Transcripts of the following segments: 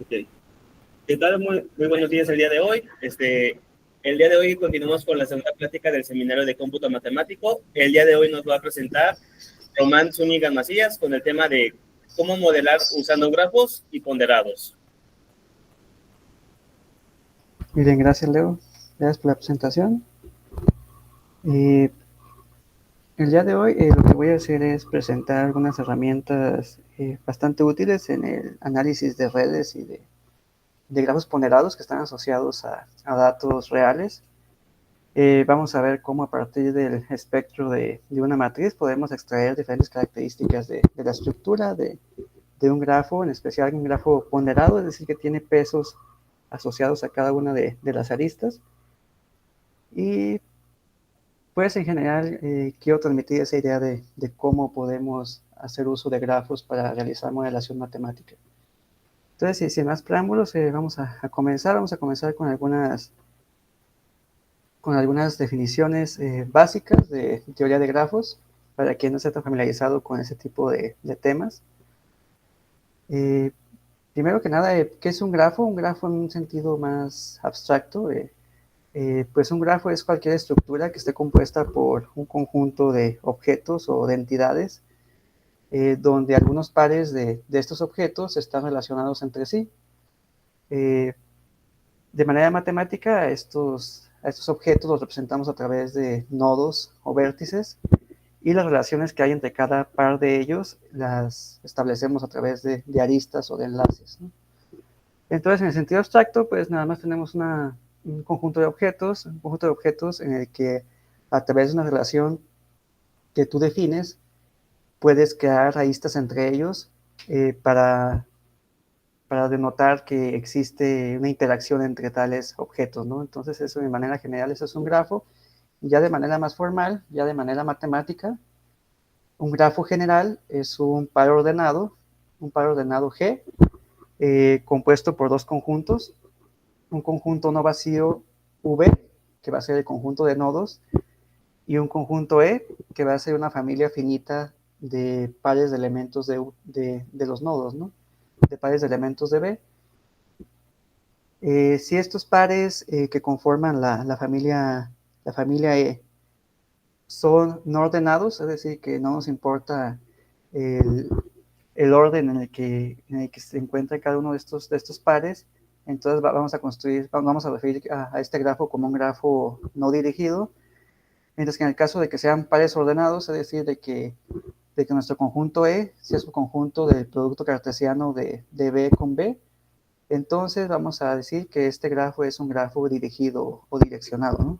Ok. ¿Qué tal? Muy buenos días el día de hoy. El día de hoy continuamos con la segunda plática del seminario de cómputo matemático. El día de hoy nos va a presentar Román Zúñiga Macías con el tema de cómo modelar usando grafos y ponderados. Muy bien, gracias Leo. Gracias por la presentación. Eh, el día de hoy lo que voy a hacer es presentar algunas herramientas bastante útiles en el análisis de redes y de grafos ponderados que están asociados a datos reales. Vamos a ver cómo a partir del espectro de una matriz podemos extraer diferentes características de la estructura de un grafo, en especial un grafo ponderado, es decir, que tiene pesos asociados a cada una de las aristas. Y pues en general quiero transmitir esa idea de cómo podemos hacer uso de grafos para realizar modelación matemática. Entonces, sin más preámbulos, vamos a comenzar. Vamos a comenzar con algunas definiciones básicas de teoría de grafos, para quien no esté tan familiarizado con ese tipo de temas. Eh, Primero que nada, ¿qué es un grafo? Un grafo en un sentido más abstracto. Pues un grafo es cualquier estructura que esté compuesta por un conjunto de objetos o de entidades, donde algunos pares de estos objetos están relacionados entre sí. Eh, de manera matemática, a estos objetos los representamos a través de nodos o vértices, y las relaciones que hay entre cada par de ellos las establecemos a través de aristas o de enlaces, ¿no? Entonces, en el sentido abstracto, pues nada más tenemos un conjunto de objetos en el que a través de una relación que tú defines, puedes crear aristas entre ellos eh, para, para denotar que existe una interacción entre tales objetos, ¿no? Entonces, eso de manera general, eso es un grafo. Y ya de manera más formal, ya de manera matemática, un grafo general es un par ordenado G, compuesto por dos conjuntos, un conjunto no vacío V, que va a ser el conjunto de nodos, y un conjunto E, que va a ser una familia finita de pares de elementos de los nodos, ¿no? De pares de elementos de B. Si estos pares que conforman la familia E son no ordenados, es decir, que no nos importa el, el orden en el que se encuentra cada uno de estos pares, entonces vamos a referir a este grafo como un grafo no dirigido, mientras que en el caso de que sean pares ordenados, es decir, de que nuestro conjunto E sea su conjunto del producto cartesiano de B con B, entonces vamos a decir que este grafo es un grafo dirigido o direccionado, ¿no?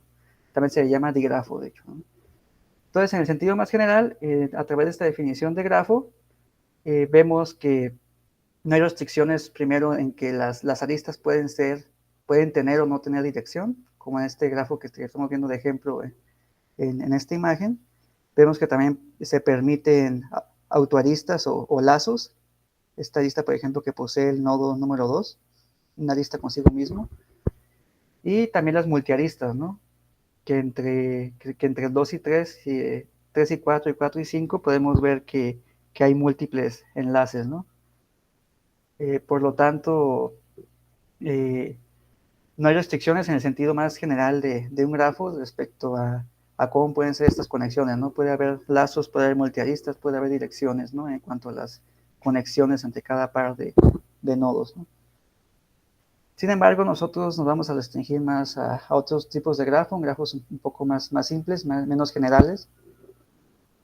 También se le llama digrafo, de hecho, ¿no? Entonces, en el sentido más general, a través de esta definición de grafo, vemos que no hay restricciones primero en que las aristas pueden tener o no tener dirección, como en este grafo que estamos viendo de ejemplo en esta imagen. Vemos que también se permiten autoaristas o lazos. Esta arista, por ejemplo, que posee el nodo número 2, una arista consigo mismo. Y también las multiaristas, ¿no? Que entre 2 y 3, 3 y 4 y 4 y 5 podemos ver que hay múltiples enlaces, ¿no? Por lo tanto, eh, no hay restricciones en el sentido más general de un grafo respecto a cómo pueden ser estas conexiones, ¿no? Puede haber lazos, puede haber multiaristas, puede haber direcciones, ¿no? En cuanto a las conexiones entre cada par de nodos, ¿no? Sin embargo, nosotros nos vamos a restringir más a otros tipos de grafos un poco más simples, menos generales.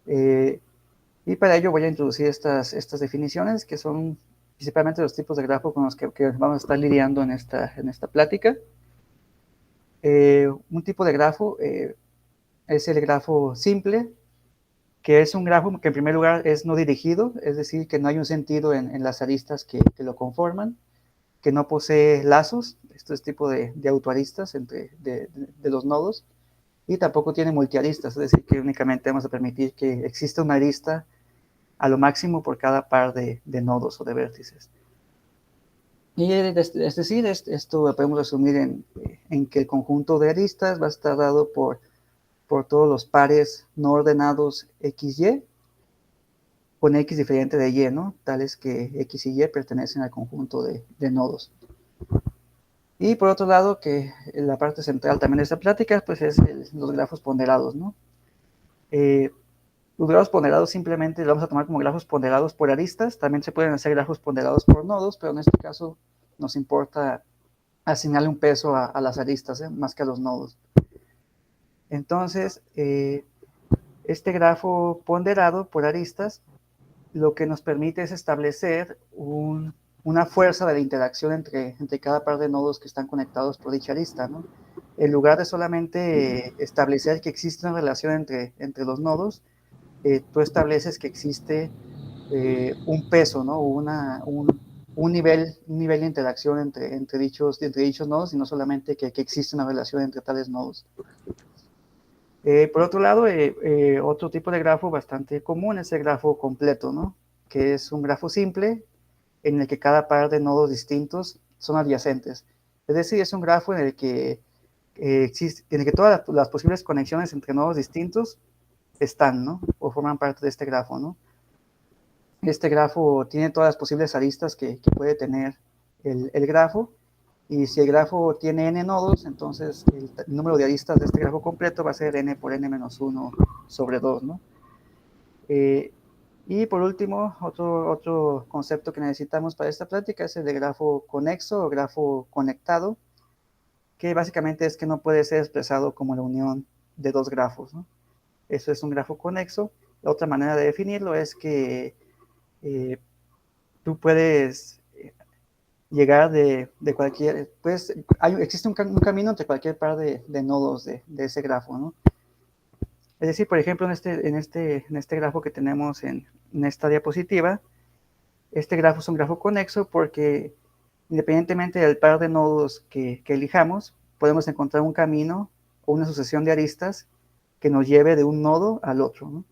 Eh, y para ello voy a introducir estas definiciones, que son principalmente los tipos de grafo con los que vamos a estar lidiando en esta plática. Un tipo de grafo es el grafo simple, que es un grafo que en primer lugar es no dirigido, es decir, que no hay un sentido en las aristas que lo conforman, que no posee lazos, esto es tipo de autoaristas de los nodos, y tampoco tiene multiaristas, es decir, que únicamente vamos a permitir que exista una arista a lo máximo por cada par de nodos o de vértices. Y es decir, esto lo podemos resumir en que el conjunto de aristas va a estar dado por todos los pares no ordenados XY, con X diferente de Y, ¿no? Tales que X y Y pertenecen al conjunto de nodos. Y por otro lado, que la parte central también de esta plática, pues es los grafos ponderados, ¿no? Los grafos ponderados simplemente los vamos a tomar como grafos ponderados por aristas. También se pueden hacer grafos ponderados por nodos, pero en este caso nos importa asignarle un peso a las aristas, más que a los nodos. Entonces, este grafo ponderado por aristas lo que nos permite es establecer una fuerza de la interacción entre cada par de nodos que están conectados por dicha arista, ¿no? En lugar de solamente establecer que existe una relación entre los nodos, tú estableces que existe un peso, ¿no? Un nivel de interacción entre dichos nodos, y no solamente que existe una relación entre tales nodos. Por otro lado, otro tipo de grafo bastante común es el grafo completo, ¿no? Que es un grafo simple en el que cada par de nodos distintos son adyacentes. Es decir, es un grafo en el que todas las posibles conexiones entre nodos distintos están, ¿no? O forman parte de este grafo, ¿no? Este grafo tiene todas las posibles aristas que puede tener el grafo. Y si el grafo tiene n nodos, entonces el número de aristas de este grafo completo va a ser n por n menos 1 sobre 2, ¿no? Y por último, otro concepto que necesitamos para esta plática es el de grafo conexo o grafo conectado, que básicamente es que no puede ser expresado como la unión de dos grafos, ¿no? Eso es un grafo conexo. La otra manera de definirlo es que tú puedes llegar de cualquier, pues existe un camino entre cualquier par de nodos de ese grafo, ¿no? Es decir, por ejemplo, en este grafo que tenemos en esta diapositiva, este grafo es un grafo conexo porque independientemente del par de nodos que elijamos, podemos encontrar un camino o una sucesión de aristas que nos lleve de un nodo al otro, ¿no?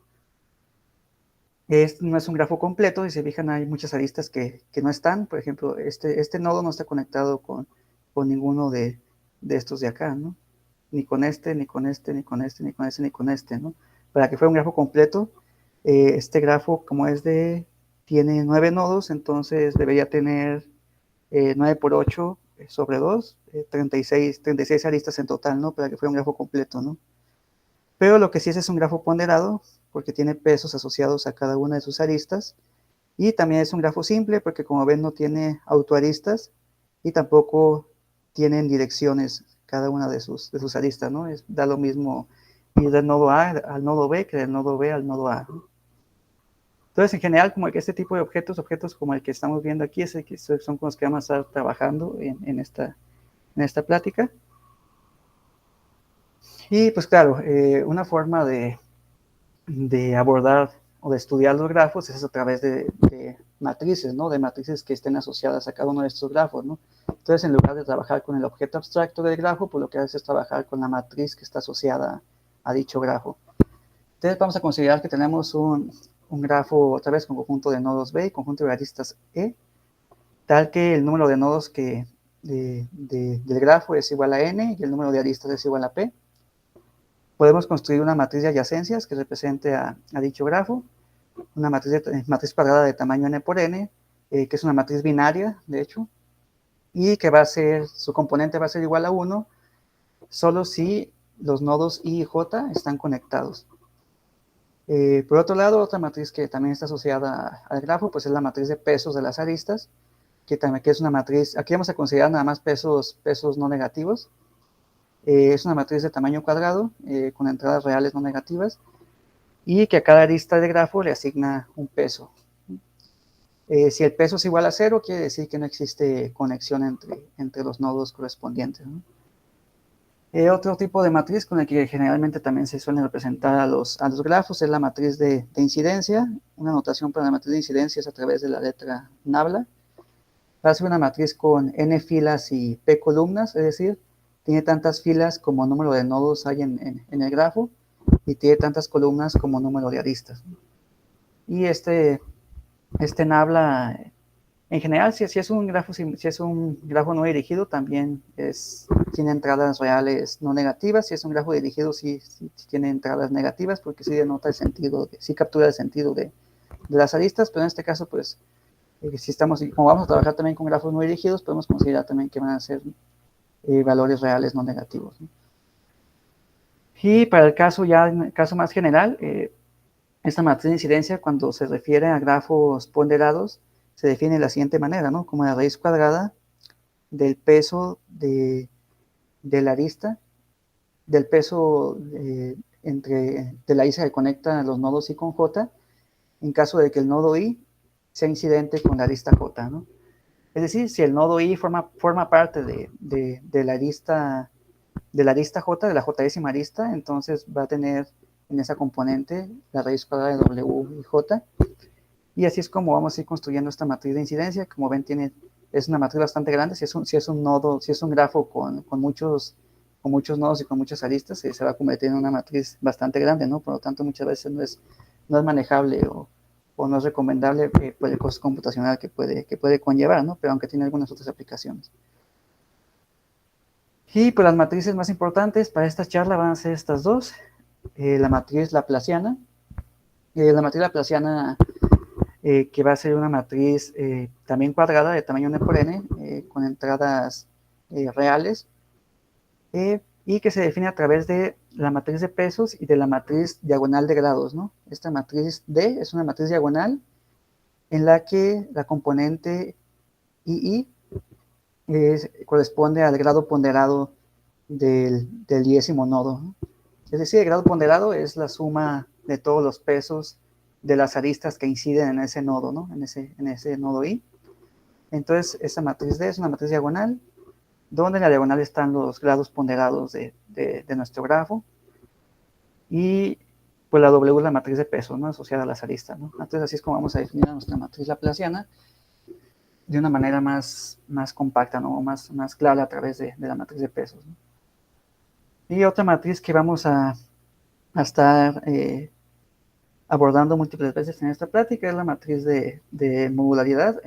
No es un grafo completo, si se fijan hay muchas aristas que no están, por ejemplo, este nodo no está conectado con ninguno de estos de acá, ¿no? Ni con este, ni con este, ni con este, ni con este, ni con este, ¿no? Para que fuera un grafo completo, este grafo como tiene 9 nodos, entonces debería tener 9 por 8 sobre 2, 36 aristas en total, ¿no? Para que fuera un grafo completo, ¿no? Pero lo que sí es un grafo ponderado, porque tiene pesos asociados a cada una de sus aristas, y también es un grafo simple, porque como ven no tiene autoaristas, y tampoco tienen direcciones cada una de sus aristas, ¿no? Da lo mismo ir del nodo A al nodo B que del nodo B al nodo A, ¿no? Entonces, en general, como que este tipo de objetos como el que estamos viendo aquí, son con los que vamos a estar trabajando en esta plática. Y pues claro, una forma de abordar o de estudiar los grafos es a través de matrices, ¿no? De matrices que estén asociadas a cada uno de estos grafos, ¿no? Entonces, en lugar de trabajar con el objeto abstracto del grafo, pues lo que hace es trabajar con la matriz que está asociada a dicho grafo. Entonces, vamos a considerar que tenemos un grafo, otra vez, con conjunto de nodos B y conjunto de aristas E, tal que el número de nodos del grafo es igual a n y el número de aristas es igual a p. Podemos construir una matriz de adyacencias que represente a dicho grafo, una matriz cuadrada de tamaño n por n, que es una matriz binaria, de hecho, y que su componente va a ser igual a 1, solo si los nodos I y J están conectados. Por otro lado, otra matriz que también está asociada al grafo, pues es la matriz de pesos de las aristas, que es una matriz, aquí vamos a considerar nada más pesos no negativos. Es una matriz de tamaño cuadrado, con entradas reales no negativas, y que a cada arista de grafo le asigna un peso. Si el peso es igual a 0, quiere decir que no existe conexión entre los nodos correspondientes, ¿no? Otro tipo de matriz con el que generalmente también se suelen representar a los grafos es la matriz de incidencia. Una notación para la matriz de incidencia es a través de la letra nabla. Va a ser una matriz con n filas y p columnas, es decir, tiene tantas filas como número de nodos hay en el grafo, y tiene tantas columnas como número de aristas. Y este nabla, en general, si es un grafo no dirigido, también tiene entradas reales no negativas. Si es un grafo dirigido, sí tiene entradas negativas, porque sí denota sí captura el sentido de las aristas, pero en este caso, pues, si estamos, como vamos a trabajar también con grafos muy rígidos, podemos considerar también que van a ser valores reales no negativos, ¿no? Y para el caso ya, en el caso más general, esta matriz de incidencia, cuando se refiere a grafos ponderados, se define de la siguiente manera, ¿no? Como la raíz cuadrada del peso de la arista, del peso de la arista que conecta los nodos I con J, en caso de que el nodo I sea incidente con la arista J, ¿no? Es decir, si el nodo I forma parte de la arista J, de la J-décima arista, entonces va a tener en esa componente la raíz cuadrada de W y J. Y así es como vamos a ir construyendo esta matriz de incidencia. Como ven, es una matriz bastante grande. Si es un nodo, si es un grafo con muchos nodos y con muchas aristas, se va a convertir en una matriz bastante grande, ¿no? Por lo tanto, muchas veces no es manejable o no es recomendable por el costo computacional que puede conllevar, ¿no? Pero aunque tiene algunas otras aplicaciones. Y pues las matrices más importantes para esta charla van a ser estas dos. La matriz laplaciana. La matriz laplaciana que va a ser una matriz también cuadrada de tamaño n por n, con entradas reales, y que se define a través de la matriz de pesos y de la matriz diagonal de grados, ¿no? Esta matriz D es una matriz diagonal en la que la componente II corresponde al grado ponderado del 10º nodo, ¿no? Es decir, el grado ponderado es la suma de todos los pesos de las aristas que inciden en ese nodo, ¿no? En ese nodo I. Entonces, esa matriz D es una matriz diagonal, donde en la diagonal están los grados ponderados de nuestro grafo. Y pues la W es la matriz de pesos, ¿no? Asociada a las aristas, ¿no? Entonces, así es como vamos a definir a nuestra matriz laplaciana de una manera más compacta, ¿no? Más clara a través de la matriz de pesos, ¿no? Y otra matriz que vamos a estar abordando múltiples veces en esta plática es la matriz de modularidad,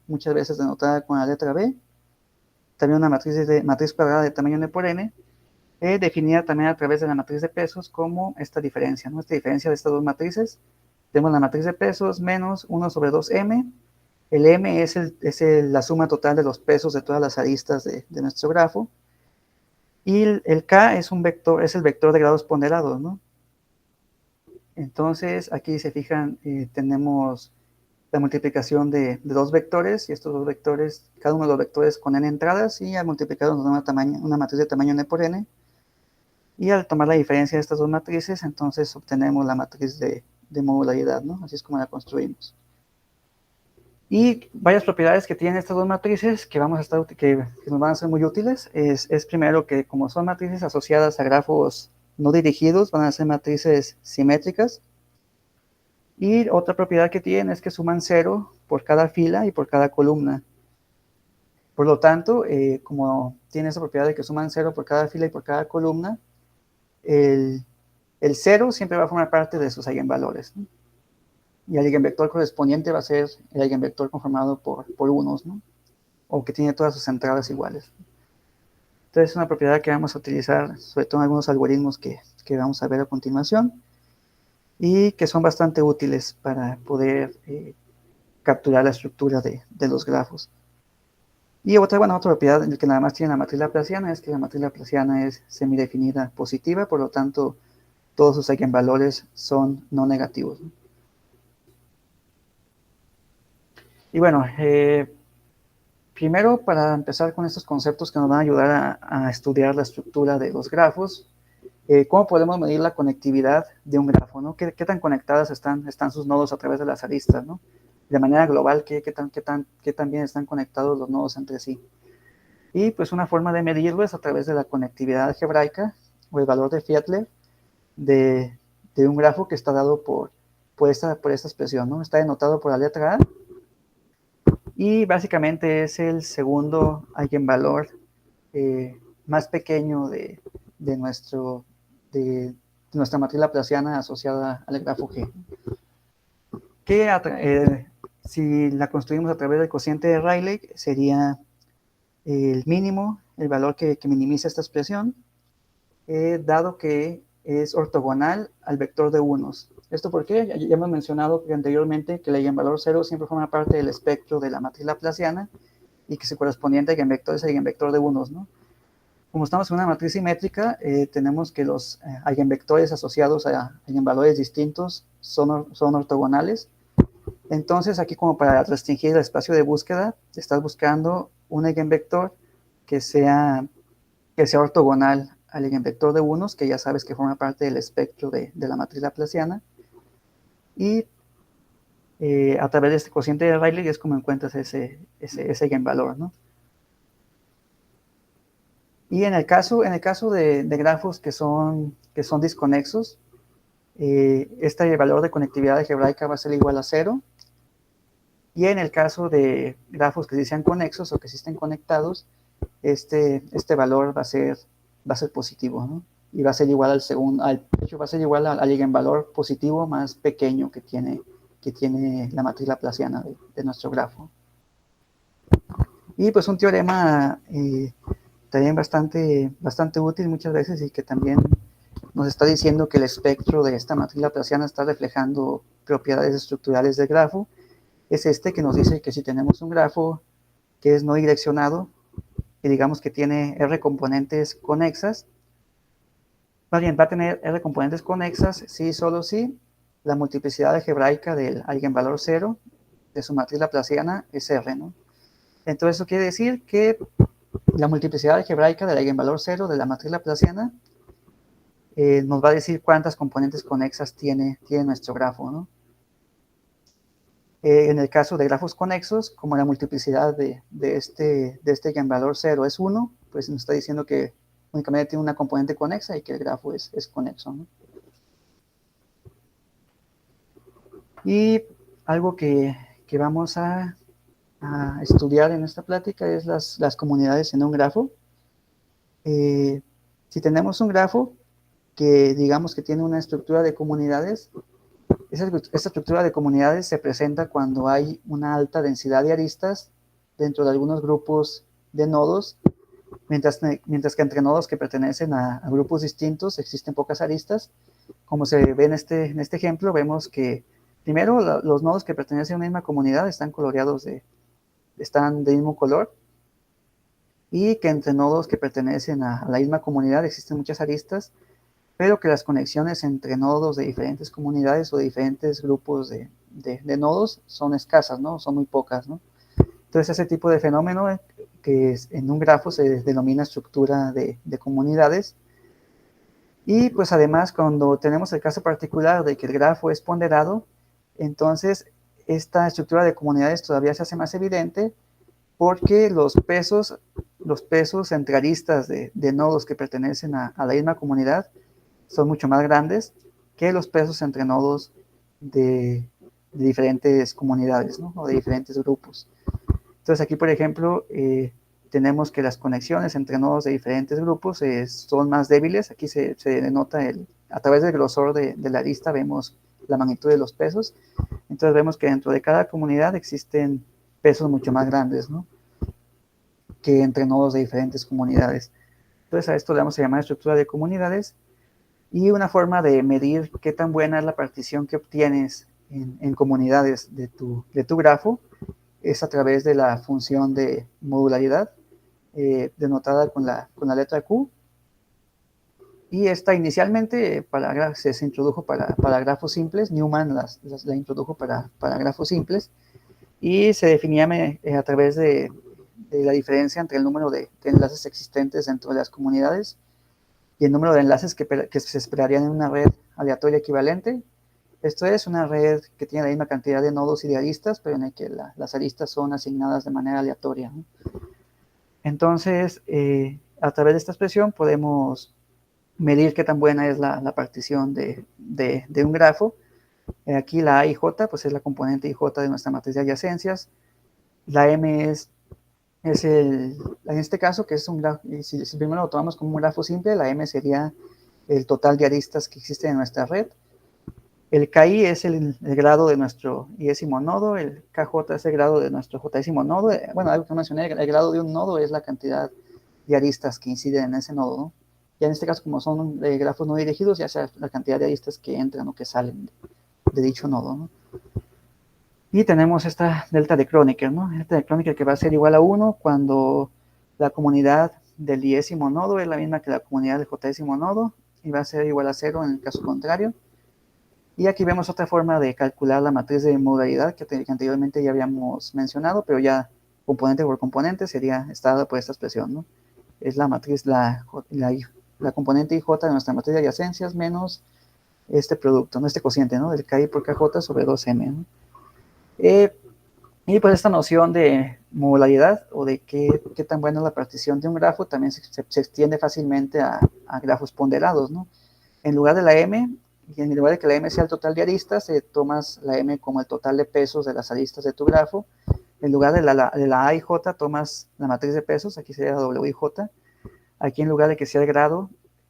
muchas veces denotada con la letra B. También una matriz cuadrada de tamaño n por n, definida también a través de la matriz de pesos como esta diferencia, ¿no? Esta diferencia de estas dos matrices. Tenemos la matriz de pesos menos 1 sobre 2m. El m es la suma total de los pesos de todas las aristas de nuestro grafo. Y el k es el vector de grados ponderados, ¿no? Entonces, aquí se fijan, tenemos la multiplicación de dos vectores, y estos dos vectores, cada uno de los vectores con n entradas, y al multiplicarlos nos da una matriz de tamaño n por n. Y al tomar la diferencia de estas dos matrices, entonces obtenemos la matriz de modularidad, ¿no? Así es como la construimos. Y varias propiedades que tienen estas dos matrices que nos van a ser muy útiles es primero que, como son matrices asociadas a grafos no dirigidos, van a ser matrices simétricas. Y otra propiedad que tienen es que suman 0 por cada fila y por cada columna. Por lo tanto, como tiene esa propiedad de que suman 0 por cada fila y por cada columna, el 0 siempre va a formar parte de sus eigenvalores, ¿no? Y el eigenvector correspondiente va a ser el eigenvector conformado por unos, ¿no? O que tiene todas sus entradas iguales. Entonces es una propiedad que vamos a utilizar, sobre todo en algunos algoritmos que vamos a ver a continuación, y que son bastante útiles para poder capturar la estructura de los grafos. Y otra propiedad que nada más tiene la matriz laplaciana es que la matriz laplaciana es semidefinida positiva, por lo tanto todos sus eigenvalores son no negativos, ¿no? Y bueno, primero, para empezar con estos conceptos que nos van a ayudar a estudiar la estructura de los grafos, ¿cómo podemos medir la conectividad de un grafo, ¿no? ¿Qué tan conectadas están sus nodos a través de las aristas, ¿no? De manera global, ¿qué tan bien están conectados los nodos entre sí? Y pues una forma de medirlo es a través de la conectividad algebraica o el valor de Fiedler de un grafo que está dado por esta expresión, ¿no? Está denotado por la letra A. Y básicamente es el segundo eigenvalor más pequeño de nuestra matriz laplaciana asociada al grafo G. Que si la construimos a través del cociente de Rayleigh, sería el mínimo, el valor que minimiza esta expresión, dado que es ortogonal al vector de unos. ¿Esto por qué? Ya hemos mencionado anteriormente que el eigenvalor 0 siempre forma parte del espectro de la matriz laplaciana y que su correspondiente eigenvector es el eigenvector de unos, ¿no? Como estamos en una matriz simétrica, tenemos que los eigenvectores asociados a eigenvalores distintos son ortogonales. Entonces, aquí como para restringir el espacio de búsqueda, estás buscando un eigenvector que sea ortogonal al eigenvector de unos, que ya sabes que forma parte del espectro de la matriz laplaciana. Y a través de este cociente de Rayleigh es como encuentras ese eigenvalor, ¿no? Y en el caso de grafos que son disconexos, este valor de conectividad algebraica va a ser igual a 0. Y en el caso de grafos que sí sean conexos o que sí estén conectados, este valor va a ser positivo, ¿no? Y va a ser igual al segundo, de hecho va a ser igual al eigenvalor positivo más pequeño que tiene la matriz laplaciana de nuestro grafo. Y pues un teorema también bastante útil muchas veces y que también nos está diciendo que el espectro de esta matriz laplaciana está reflejando propiedades estructurales del grafo, es este que nos dice que si tenemos un grafo que es no direccionado y digamos que tiene R componentes conexas, más bien va a tener R componentes conexas si solo si la multiplicidad algebraica del eigenvalor 0 de su matriz laplaciana es R, ¿no? Entonces eso quiere decir que la multiplicidad algebraica del eigenvalor 0 de la matriz laplaciana nos va a decir cuántas componentes conexas tiene nuestro grafo, ¿no? En el caso de grafos conexos, como la multiplicidad de este eigenvalor 0 es 1, pues nos está diciendo que únicamente tiene una componente conexa y que el grafo es conexo, ¿no? Y algo que vamos a estudiar en esta plática es las comunidades en un grafo. Si tenemos un grafo que digamos que tiene una estructura de comunidades, esa estructura de comunidades se presenta cuando hay una alta densidad de aristas dentro de algunos grupos de nodos, mientras que entre nodos que pertenecen a grupos distintos existen pocas aristas. Como se ve en este ejemplo, vemos que primero los nodos que pertenecen a una misma comunidad están coloreados están de mismo color, y que entre nodos que pertenecen a la misma comunidad existen muchas aristas, pero que las conexiones entre nodos de diferentes comunidades o de diferentes grupos de nodos son escasas, ¿no? Son muy pocas, ¿no? Entonces ese tipo de fenómeno que en un grafo se denomina estructura de comunidades. Y pues además cuando tenemos el caso particular de que el grafo es ponderado, entonces esta estructura de comunidades todavía se hace más evidente porque los pesos entre aristas de nodos que pertenecen a la misma comunidad son mucho más grandes que los pesos entre nodos de diferentes comunidades, ¿no? O de diferentes grupos. Entonces aquí, por ejemplo, tenemos que las conexiones entre nodos de diferentes grupos son más débiles. Aquí se denota a través del grosor de la arista vemos la magnitud de los pesos. Entonces vemos que dentro de cada comunidad existen pesos mucho más grandes, ¿no? Que entre nodos de diferentes comunidades. Entonces a esto le vamos a llamar estructura de comunidades. Y una forma de medir qué tan buena es la partición que obtienes en comunidades de tu grafo es a través de la función de modularidad, denotada con la letra Q. Y esta inicialmente se introdujo para grafos simples. Newman la introdujo para grafos simples. Y se definía a través de la diferencia entre el número de enlaces existentes dentro de las comunidades y el número de enlaces que se esperarían en una red aleatoria equivalente. Esto es una red que tiene la misma cantidad de nodos y de aristas, pero en el que las aristas son asignadas de manera aleatoria, ¿no? Entonces, a través de esta expresión podemos medir qué tan buena es la partición de un grafo. Aquí la A y J, pues es la componente IJ de nuestra matriz de adyacencias. La M en este caso, que es un grafo, si primero lo tomamos como un grafo simple, la M sería el total de aristas que existen en nuestra red. El KI es el grado de nuestro iésimo nodo, el KJ es el grado de nuestro jésimo nodo. Bueno, algo que mencioné, el grado de un nodo es la cantidad de aristas que inciden en ese nodo, ¿no? Ya en este caso, como son grafos no dirigidos, ya sea la cantidad de aristas que entran o que salen de dicho nodo, ¿no? Y tenemos esta delta de Kronecker, ¿no? Delta de Kronecker que va a ser igual a 1 cuando la comunidad del 10º nodo es la misma que la comunidad del j10º nodo, y va a ser igual a 0 en el caso contrario. Y aquí vemos otra forma de calcular la matriz de modalidad que anteriormente ya habíamos mencionado, pero ya componente por componente sería dada por esta expresión, ¿no? Es la matriz, la componente IJ de nuestra matriz de adyacencias menos este producto, ¿no? Este cociente, ¿no? Del KI por KJ sobre 2M, ¿no? Y pues esta noción de modularidad o de qué tan buena es la partición de un grafo también se extiende fácilmente a grafos ponderados, ¿no? En lugar de la M, y en lugar de que la M sea el total de aristas, tomas la M como el total de pesos de las aristas de tu grafo. En lugar de la A y J, tomas la matriz de pesos, aquí sería W y J. Aquí en lugar de que sea el grado,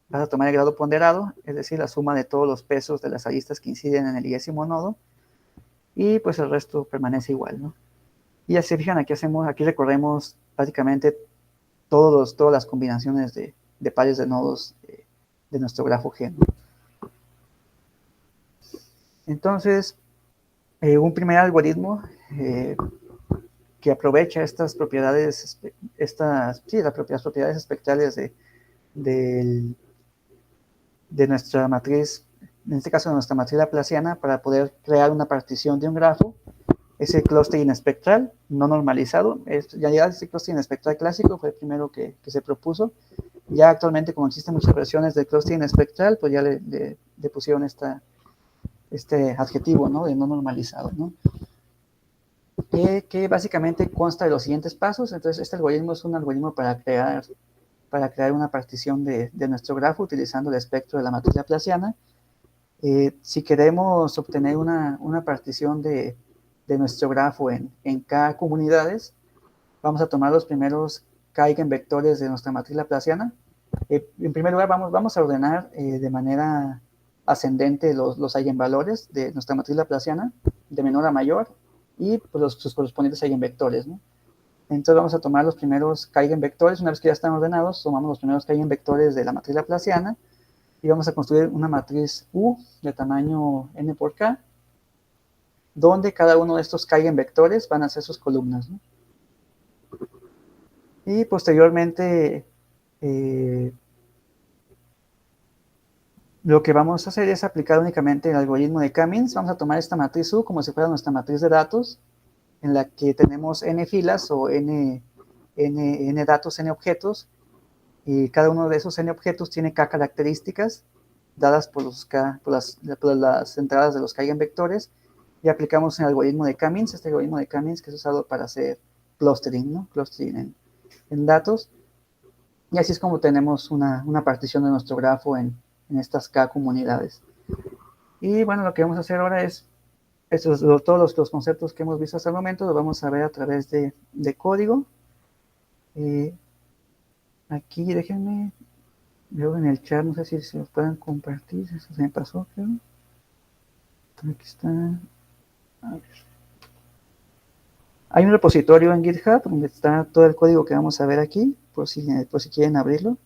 vas a tomar el grado ponderado, es decir, la suma de todos los pesos de las aristas que inciden en el 10º nodo, y pues el resto permanece igual, ¿no? Y ya se fijan, aquí recorremos básicamente todas las combinaciones de pares de nodos de nuestro grafo G, ¿no? Entonces, un primer algoritmo que aprovecha estas propiedades, las propiedades espectrales de nuestra matriz, en este caso de nuestra matriz laplaciana, para poder crear una partición de un grafo, es el clustering espectral no normalizado. Ya este clustering espectral clásico fue el primero que se propuso. Ya actualmente, como existen muchas versiones del clustering espectral, pues ya le pusieron este adjetivo, ¿no? De no normalizado, ¿no? Que básicamente consta de los siguientes pasos. Entonces, este algoritmo es un algoritmo para crear una partición de nuestro grafo utilizando el espectro de la matriz laplaciana. Si queremos obtener una partición de nuestro grafo en K comunidades, vamos a tomar los primeros K eigenvectores de nuestra matriz laplaciana. En primer lugar, vamos a ordenar de manera ascendente los eigenvalores de nuestra matriz laplaciana, de menor a mayor, y pues, sus correspondientes eigenvectores, ¿no? Entonces vamos a tomar los primeros K eigenvectores. Una vez que ya están ordenados, tomamos los primeros K eigenvectores de la matriz laplaciana y vamos a construir una matriz U de tamaño n por k, donde cada uno de estos K eigenvectores van a ser sus columnas, ¿no? Y posteriormente, lo que vamos a hacer es aplicar únicamente el algoritmo de K-means. Vamos a tomar esta matriz U como si fuera nuestra matriz de datos, en la que tenemos n filas o n datos, n objetos, y cada uno de esos n objetos tiene k características dadas por las entradas de los K eigenvectores, y aplicamos el algoritmo de K-means, este algoritmo de K-means que es usado para hacer clustering, ¿no? Clustering en datos, y así es como tenemos una partición de nuestro grafo en estas K comunidades. Y bueno, lo que vamos a hacer ahora es todos los conceptos que hemos visto hasta el momento los vamos a ver a través de código. Aquí déjenme, veo en el chat, no sé si se los pueden compartir, eso se me pasó, creo. Aquí está. A ver. Hay un repositorio en GitHub donde está todo el código que vamos a ver aquí, por si quieren abrirlo.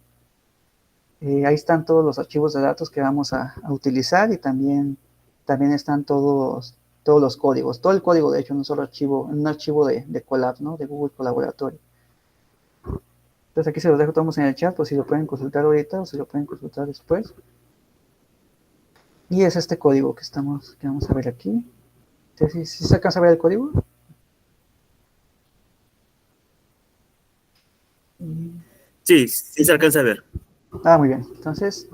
Ahí están todos los archivos de datos que vamos a utilizar, y también están todos los códigos, todo el código, de hecho, en un archivo de Colab, ¿no? De Google Colaboratorio. Entonces aquí se los dejo todos en el chat, por si lo pueden consultar ahorita o si lo pueden consultar después. Y es este código que vamos a ver aquí. ¿Sí se alcanza a ver el código? Sí, sí se alcanza a ver. Muy bien. Entonces,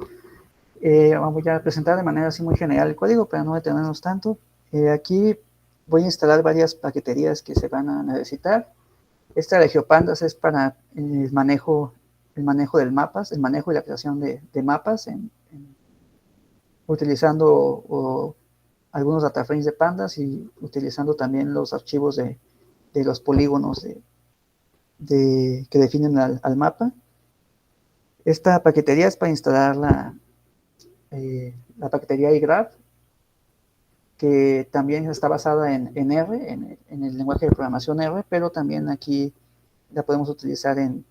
voy a presentar de manera así muy general el código para no detenernos tanto. Aquí voy a instalar varias paqueterías que se van a necesitar. Esta de GeoPandas es para el manejo del mapas, el manejo y la creación de mapas utilizando algunos dataframes de pandas y utilizando también los archivos de los polígonos que definen al mapa. Esta paquetería es para instalar la paquetería iGraph, que también está basada en R, en el lenguaje de programación R, pero también aquí la podemos utilizar en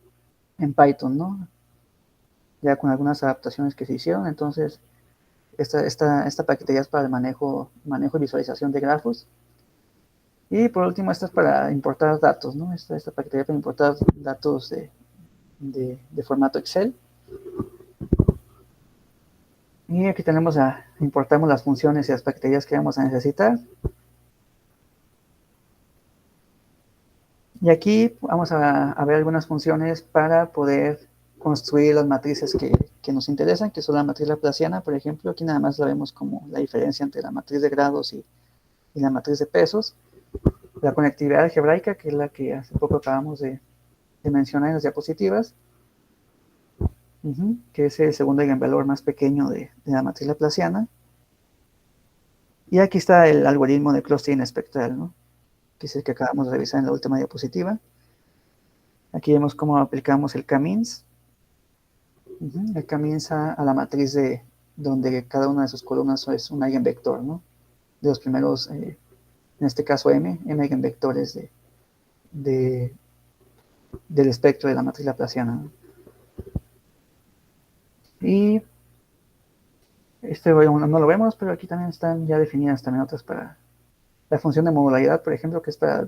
Python, ¿no? Ya con algunas adaptaciones que se hicieron. Entonces, Esta paquetería es para el manejo y visualización de grafos. Y por último, esta es para importar datos, ¿no? Esta paquetería para importar datos de formato Excel. Y aquí importamos las funciones y las paqueterías que vamos a necesitar. Y aquí vamos a ver algunas funciones para poder construir las matrices que nos interesan, que son la matriz laplaciana, por ejemplo. Aquí nada más la vemos como la diferencia entre la matriz de grados y la matriz de pesos. La conectividad algebraica, que es la que hace poco acabamos de mencionar en las diapositivas, que es el segundo eigenvalor más pequeño de la matriz laplaciana. Y aquí está el algoritmo de clustering espectral, ¿no? Que es el que acabamos de revisar en la última diapositiva. Aquí vemos cómo aplicamos el K-means. El K-means a la matriz donde cada una de sus columnas es un eigenvector, ¿no? De los primeros, en este caso m eigenvectores del espectro de la matriz laplaciana, ¿no? Y no lo vemos, pero aquí también están ya definidas también otras para la función de modularidad, por ejemplo, que es para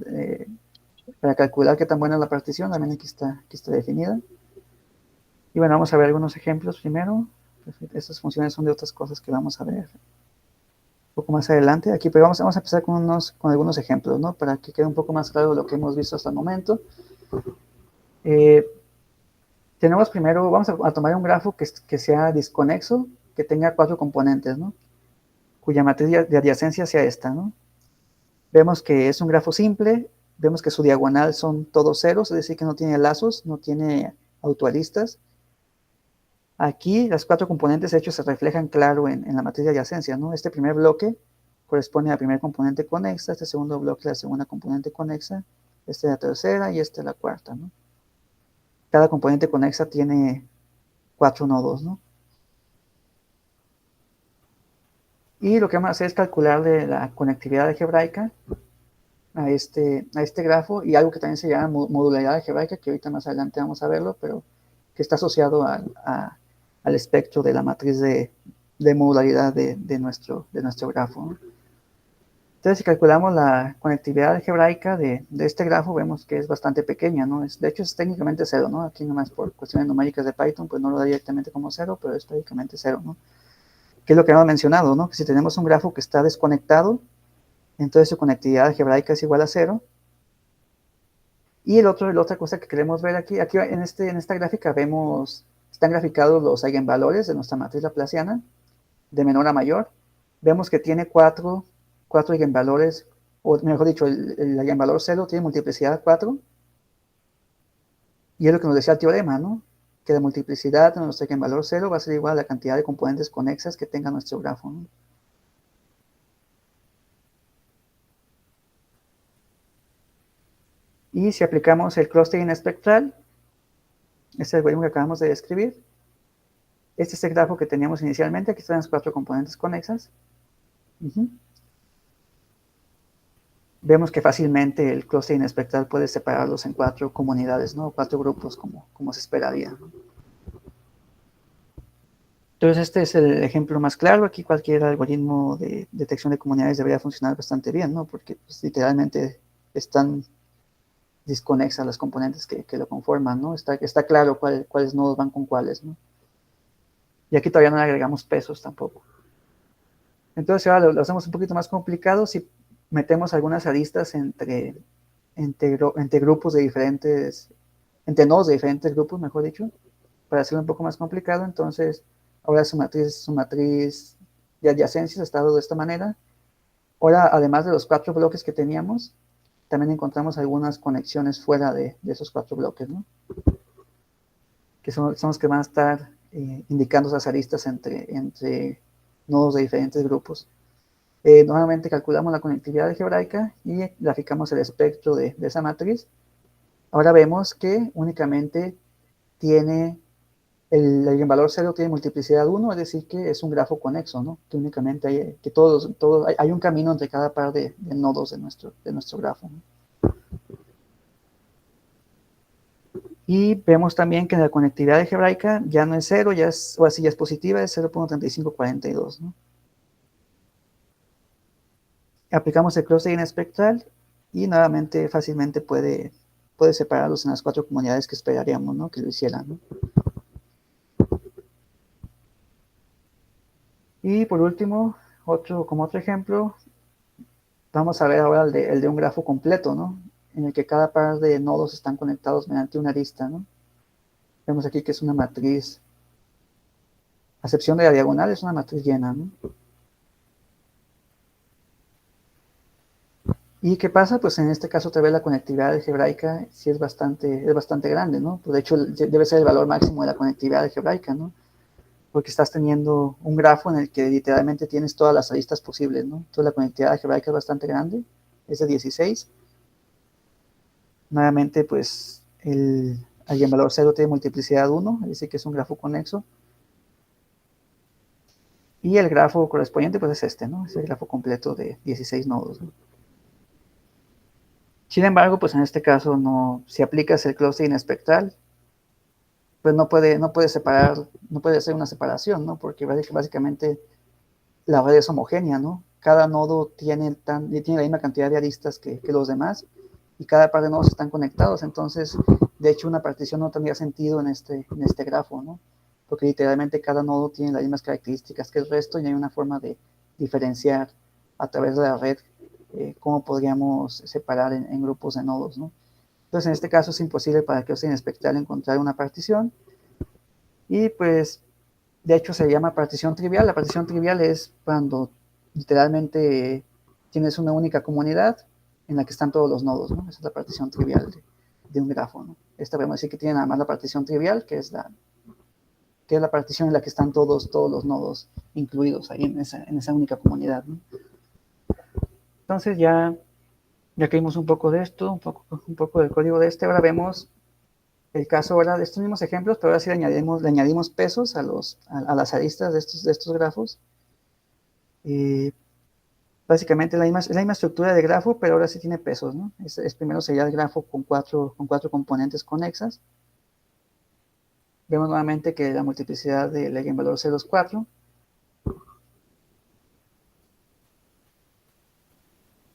calcular qué tan buena es la partición, también aquí está definida. Y bueno, vamos a ver algunos ejemplos primero. Estas funciones son de otras cosas que vamos a ver un poco más adelante. Aquí pero vamos a empezar con algunos ejemplos, ¿no? Para que quede un poco más claro lo que hemos visto hasta el momento. Tenemos primero, vamos a tomar un grafo que sea disconexo, que tenga 4 componentes, ¿no? Cuya matriz de adyacencia sea esta, ¿no? Vemos que es un grafo simple, vemos que su diagonal son todos ceros, es decir, que no tiene lazos, no tiene autoaristas. Aquí las 4 componentes de hecho se reflejan claro en la matriz de adyacencia, ¿no? Este primer bloque corresponde a la primera componente conexa, este segundo bloque a la segunda componente conexa, este la tercera y este la cuarta, ¿no? Cada componente conexa tiene 4 nodos, ¿no? Y lo que vamos a hacer es calcularle la conectividad algebraica a este grafo y algo que también se llama modularidad algebraica, que ahorita más adelante vamos a verlo, pero que está asociado al espectro de la matriz de modularidad de nuestro grafo, ¿no? Entonces, si calculamos la conectividad algebraica de este grafo, vemos que es bastante pequeña, ¿no? De hecho, es técnicamente cero, ¿no? Aquí nomás por cuestiones numéricas de Python, pues no lo da directamente como cero, pero es técnicamente cero, ¿no? Que es lo que hemos mencionado, ¿no? Que si tenemos un grafo que está desconectado, entonces su conectividad algebraica es igual a cero. Y la otra cosa que queremos ver aquí en esta gráfica están graficados los eigenvalores de nuestra matriz laplaciana, de menor a mayor. Vemos que tiene cuatro eigenvalores, o mejor dicho, el eigenvalor 0 tiene multiplicidad 4. Y es lo que nos decía el teorema, ¿no? Que la multiplicidad de nuestro eigenvalor 0 va a ser igual a la cantidad de componentes conexas que tenga nuestro grafo, ¿no? Y si aplicamos el clustering espectral, este algoritmo que acabamos de describir, este es el grafo que teníamos inicialmente. Aquí están las 4 componentes conexas. Vemos que fácilmente el clustering espectral puede separarlos en 4 comunidades, ¿no? 4 grupos, como se esperaría, ¿no? Entonces, este es el ejemplo más claro. Aquí cualquier algoritmo de detección de comunidades debería funcionar bastante bien, ¿no? Porque pues, literalmente están desconexas las componentes que lo conforman, ¿no? Está claro cuáles nodos van con cuáles, ¿no? Y aquí todavía no le agregamos pesos tampoco. Entonces ahora lo hacemos un poquito más complicado si metemos algunas aristas entre grupos de diferentes, entre nodos de diferentes grupos, mejor dicho, para hacerlo un poco más complicado. Entonces ahora su matriz de adyacencias está dado de esta manera. Ahora, además de los 4 bloques que teníamos, también encontramos algunas conexiones fuera de esos 4 bloques, ¿no? Que son los que van a estar indicando esas aristas entre nodos de diferentes grupos. Nuevamente calculamos la conectividad algebraica y graficamos el espectro de esa matriz. Ahora vemos que únicamente tiene el eigenvalor 0 tiene multiplicidad 1, es decir, que es un grafo conexo, ¿no? Que únicamente hay un camino entre cada par de nodos de nuestro grafo, ¿no? Y vemos también que la conectividad algebraica ya no es 0, ya es, o así ya es positiva, es 0.3542, ¿no? Aplicamos el clustering espectral y nuevamente fácilmente puede separarlos en las 4 comunidades que esperaríamos, ¿no?, que lo hicieran, ¿no? Y por último, como otro ejemplo, vamos a ver ahora el de un grafo completo, ¿no?, en el que cada par de nodos están conectados mediante una arista, ¿no? Vemos aquí que es una matriz, a excepción de la diagonal, es una matriz llena, ¿no? ¿Y qué pasa? Pues en este caso otra vez la conectividad algebraica sí es bastante grande, ¿no? Pues de hecho debe ser el valor máximo de la conectividad algebraica, ¿no? Porque estás teniendo un grafo en el que literalmente tienes todas las aristas posibles, ¿no? Entonces la conectividad algebraica es bastante grande, es de 16. Nuevamente, pues el eigenvalor 0 tiene multiplicidad 1, es decir que es un grafo conexo. Y el grafo correspondiente pues es este, ¿no? Es el grafo completo de 16 nodos, ¿no? Sin embargo, pues en este caso no, si aplicas el clustering espectral, pues no puede separar, no puede hacer una separación, ¿no? Porque básicamente la red es homogénea, ¿no? Cada nodo tiene la misma cantidad de aristas que los demás y cada par de nodos están conectados. Entonces, de hecho, una partición no tendría sentido en este grafo, ¿no? Porque literalmente cada nodo tiene las mismas características que el resto y hay una forma de diferenciar a través de la red cómo podríamos separar en grupos de nodos, ¿no? Entonces, en este caso es imposible para el clustering espectral encontrar una partición y pues de hecho se llama partición trivial. La partición trivial es cuando literalmente tienes una única comunidad en la que están todos los nodos, ¿no? Esa es la partición trivial de un grafo, ¿no? Esta podemos decir que tiene nada más la partición trivial, que es la partición en la que están todos los nodos incluidos ahí en esa única comunidad, ¿no? Entonces ya que vimos un poco de esto, un poco del código de ahora vemos el caso ahora de estos mismos ejemplos, pero ahora sí le añadimos pesos a las aristas de estos grafos. Básicamente es la misma estructura de grafo, pero ahora sí tiene pesos, ¿no? Primero sería el grafo con cuatro componentes conexas. Vemos nuevamente que la multiplicidad del eigenvalor 0 es 4.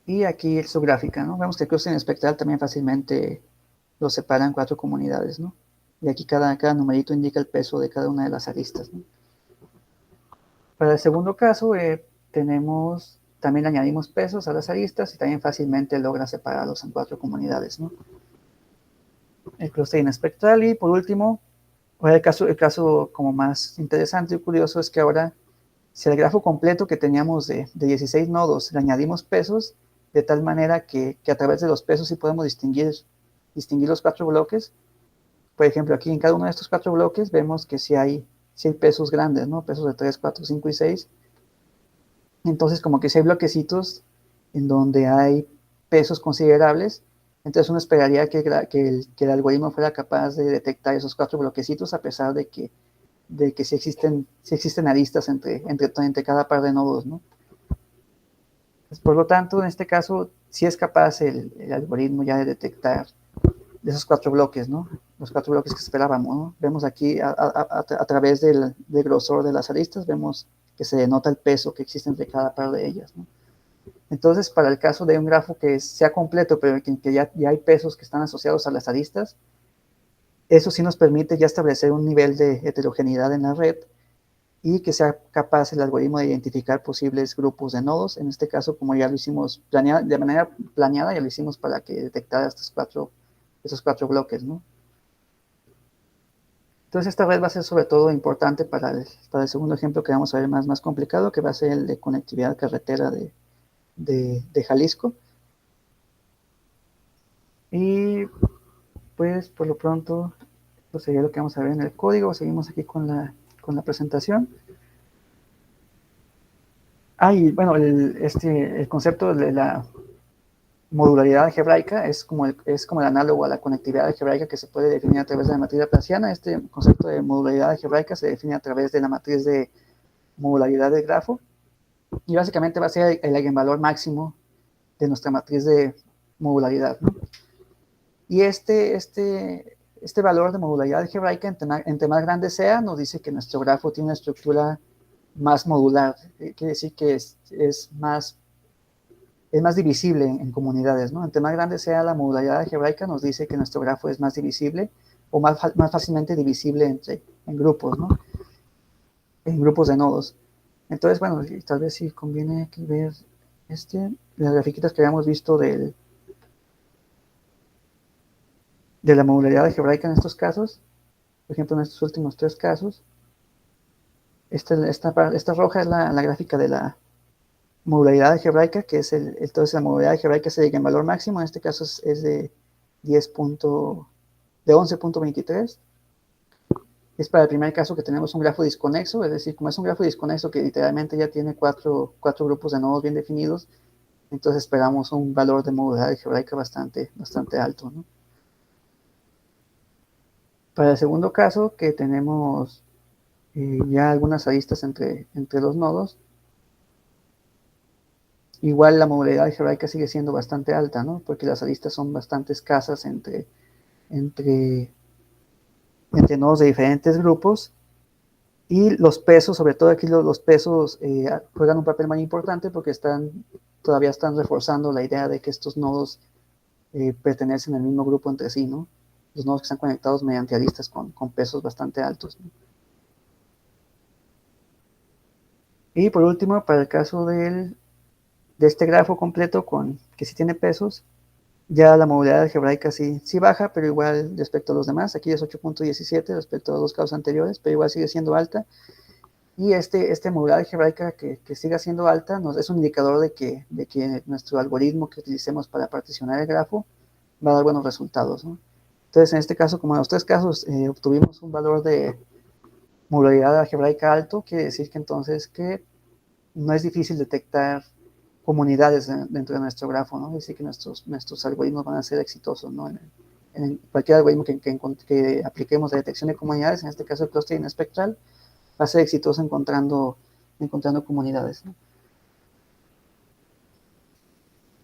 Y aquí su gráfica, ¿no? Vemos que el clustering espectral también fácilmente lo separa en 4 comunidades, ¿no? Y aquí cada numerito indica el peso de cada una de las aristas, ¿no? Para el segundo caso, también añadimos pesos a las aristas y también fácilmente logra separarlos en 4 comunidades, ¿no? El clustering espectral. Y por último, el caso como más interesante y curioso es que ahora, si al grafo completo que teníamos de 16 nodos le añadimos pesos, de tal manera que a través de los pesos sí podemos distinguir los 4 bloques. Por ejemplo, aquí en cada uno de estos 4 bloques vemos que sí hay pesos grandes, ¿no? Pesos de 3, 4, 5 y 6. Entonces, como que si hay bloquecitos en donde hay pesos considerables, entonces uno esperaría que el algoritmo fuera capaz de detectar esos 4 bloquecitos a pesar de que sí existen aristas entre cada par de nodos, ¿no? Pues, por lo tanto, en este caso, sí es capaz el algoritmo ya de detectar esos 4 bloques, ¿no? Los 4 bloques que esperábamos, ¿no? Vemos aquí a través del grosor de las aristas, vemos que se denota el peso que existe entre cada par de ellas, ¿no? Entonces, para el caso de un grafo que sea completo, pero que ya hay pesos que están asociados a las aristas, eso sí nos permite ya establecer un nivel de heterogeneidad en la red y que sea capaz el algoritmo de identificar posibles grupos de nodos. En este caso, como ya lo hicimos de manera planeada, ya lo hicimos para que detectara esos cuatro bloques, ¿no? Entonces esta red va a ser sobre todo importante para el segundo ejemplo que vamos a ver más complicado, que va a ser el de conectividad carretera de Jalisco. Y pues por lo pronto, esto sería lo que vamos a ver en el código. Seguimos aquí con la presentación. Y bueno, el concepto de la modularidad algebraica es como el análogo a la conectividad algebraica que se puede definir a través de la matriz laplaciana. Este concepto de modularidad algebraica se define a través de la matriz de modularidad del grafo y básicamente va a ser el eigenvalor máximo de nuestra matriz de modularidad, ¿no? Y este este valor de modularidad algebraica, entre más grande sea, nos dice que nuestro grafo tiene una estructura más modular. Quiere decir que es más divisible en comunidades, ¿no? Entre más grande sea la modularidad algebraica, nos dice que nuestro grafo es más divisible o más fácilmente divisible en grupos, ¿no? En grupos de nodos. Entonces, bueno, tal vez sí conviene ver las grafiquitas que habíamos visto de la modularidad algebraica en estos casos. Por ejemplo, en estos últimos 3 casos. Esta roja es la gráfica de la modularidad algebraica, que es entonces la modularidad algebraica es el eigenvalor máximo, en este caso es de 11.23. Es para el primer caso que tenemos un grafo disconexo, es decir, como es un grafo disconexo que literalmente ya tiene cuatro grupos de nodos bien definidos, entonces esperamos un valor de modularidad algebraica bastante alto, ¿no? Para el segundo caso, que tenemos ya algunas aristas entre los nodos, igual la modularidad algebraica sigue siendo bastante alta, ¿no? Porque las aristas son bastante escasas entre nodos de diferentes grupos, y los pesos, sobre todo aquí los pesos juegan un papel muy importante porque todavía están reforzando la idea de que estos nodos pertenecen al mismo grupo entre sí, ¿no? Los nodos que están conectados mediante aristas con pesos bastante altos, ¿no? Y por último, para el caso de este grafo completo que sí tiene pesos, ya la modularidad algebraica sí baja, pero igual respecto a los demás, aquí es 8.17 respecto a los dos casos anteriores, pero igual sigue siendo alta. Y modularidad algebraica que siga siendo alta es un indicador de que nuestro algoritmo que utilicemos para particionar el grafo va a dar buenos resultados, ¿no? Entonces, en este caso, como en los 3 casos obtuvimos un valor de modularidad algebraica alto, quiere decir que entonces que no es difícil detectar comunidades dentro de nuestro grafo, ¿no? Es decir, que nuestros algoritmos van a ser exitosos, ¿no? En cualquier algoritmo que apliquemos de detección de comunidades, en este caso el clustering espectral, va a ser exitoso encontrando comunidades, ¿no?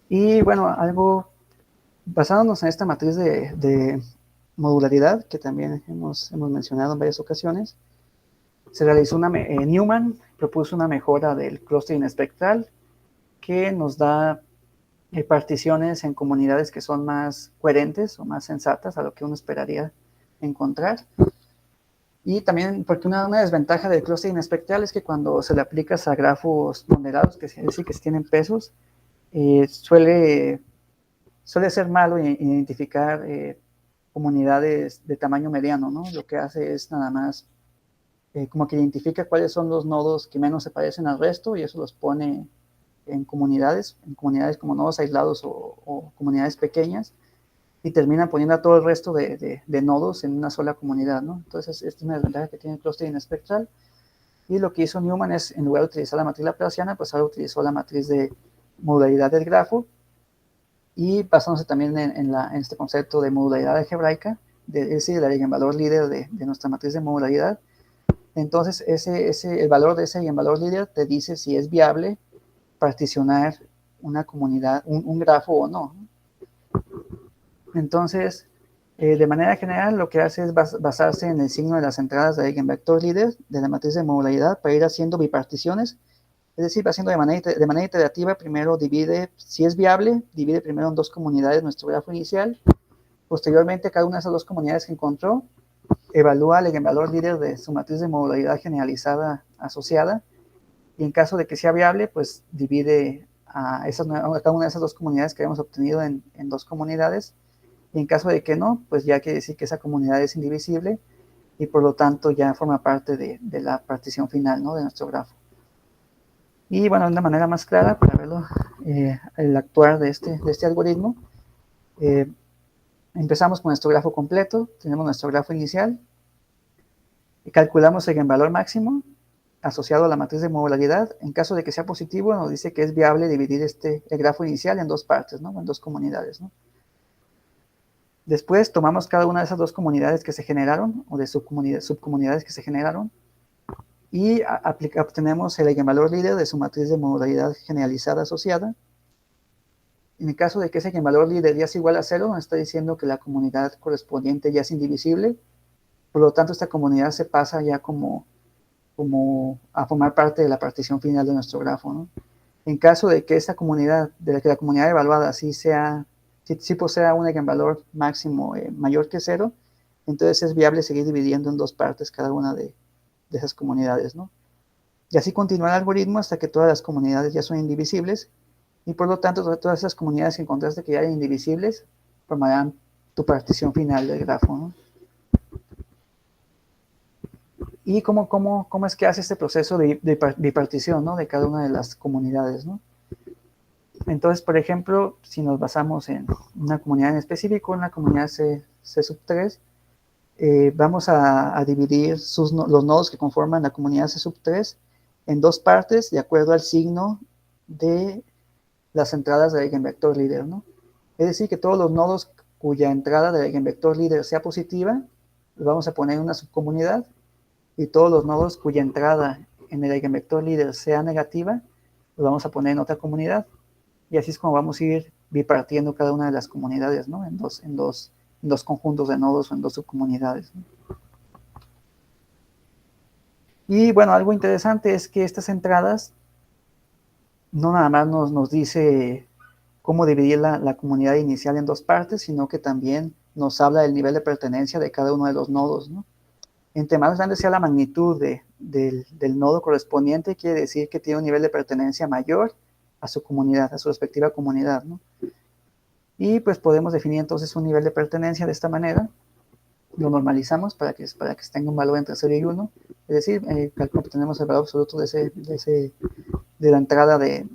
Y bueno, basándonos en esta matriz de modularidad, que también hemos mencionado en varias ocasiones, se realizó Newman propuso una mejora del clustering espectral que nos da particiones en comunidades que son más coherentes o más sensatas a lo que uno esperaría encontrar. Y también porque una desventaja del clustering espectral es que cuando se le aplicas a grafos ponderados, que es decir, que tienen pesos, suele ser malo identificar comunidades de tamaño mediano, ¿no? Lo que hace es nada más como que identifica cuáles son los nodos que menos se parecen al resto y eso los pone en comunidades como nodos aislados o comunidades pequeñas, y termina poniendo a todo el resto de nodos en una sola comunidad, ¿no? Entonces, esta es una desventaja que tiene el clustering espectral. Y lo que hizo Newman es, en lugar de utilizar la matriz laplaciana, pues ahora utilizó la matriz de modularidad del grafo, y basándose también en este concepto de modularidad algebraica, es decir, el eigenvalor líder de nuestra matriz de modularidad. Entonces, el valor de ese eigenvalor líder te dice si es viable particionar una comunidad, un grafo o no. Entonces, de manera general, lo que hace es basarse en el signo de las entradas de eigenvector líder de la matriz de modularidad para ir haciendo biparticiones. Es decir, va haciendo de manera iterativa. Primero si es viable, divide primero en 2 comunidades nuestro grafo inicial. Posteriormente, cada una de esas 2 comunidades que encontró, evalúa el eigenvalor líder de su matriz de modularidad generalizada asociada. Y en caso de que sea viable, pues divide a cada una de esas 2 comunidades que habíamos obtenido en 2 comunidades. Y en caso de que no, pues ya quiere decir que esa comunidad es indivisible y por lo tanto ya forma parte de la partición final, ¿no? De nuestro grafo. Y bueno, de una manera más clara para verlo, el actuar de este algoritmo, empezamos con nuestro grafo completo, tenemos nuestro grafo inicial, y calculamos el eigenvalor máximo asociado a la matriz de modularidad. En caso de que sea positivo, nos dice que es viable dividir el grafo inicial en 2 partes, ¿no? En 2 comunidades, ¿no? Después tomamos cada una de esas 2 comunidades que se generaron, o de subcomunidades que se generaron, y obtenemos el eigenvalor líder de su matriz de modularidad generalizada asociada. En el caso de que ese eigenvalor líder ya es igual a 0, nos está diciendo que la comunidad correspondiente ya es indivisible. Por lo tanto, esta comunidad se pasa ya como a formar parte de la partición final de nuestro grafo, ¿no? En caso de que esa comunidad, de que la comunidad evaluada sí posea un eigenvalor máximo mayor que 0, entonces es viable seguir dividiendo en dos partes cada una de esas comunidades, ¿no? Y así continúa el algoritmo hasta que todas las comunidades ya son indivisibles, y por lo tanto todas esas comunidades que encontraste que ya eran indivisibles formarán tu partición final del grafo, ¿no? ¿Y cómo es que hace este proceso de bipartición, ¿no? De cada una de las comunidades, ¿no? Entonces, por ejemplo, si nos basamos en una comunidad en específico, en la comunidad C sub 3, vamos a dividir los nodos que conforman la comunidad C sub 3 en dos partes de acuerdo al signo de las entradas del eigenvector líder, ¿no? Es decir, que todos los nodos cuya entrada del eigenvector líder sea positiva, los vamos a poner en una subcomunidad, y todos los nodos cuya entrada en el eigenvector líder sea negativa, los vamos a poner en otra comunidad. Y así es como vamos a ir bipartiendo cada una de las comunidades, ¿no? En dos conjuntos de nodos o en dos subcomunidades, ¿no? Y bueno, algo interesante es que estas entradas no nada más nos dice cómo dividir la comunidad inicial en dos partes, sino que también nos habla del nivel de pertenencia de cada uno de los nodos, ¿no? Entre más grande sea la magnitud del nodo correspondiente, quiere decir que tiene un nivel de pertenencia mayor a su comunidad, a su respectiva comunidad, ¿no? Y pues podemos definir entonces un nivel de pertenencia de esta manera. Lo normalizamos para que tenga un valor entre 0 y 1. Es decir, obtenemos el valor absoluto de la entrada del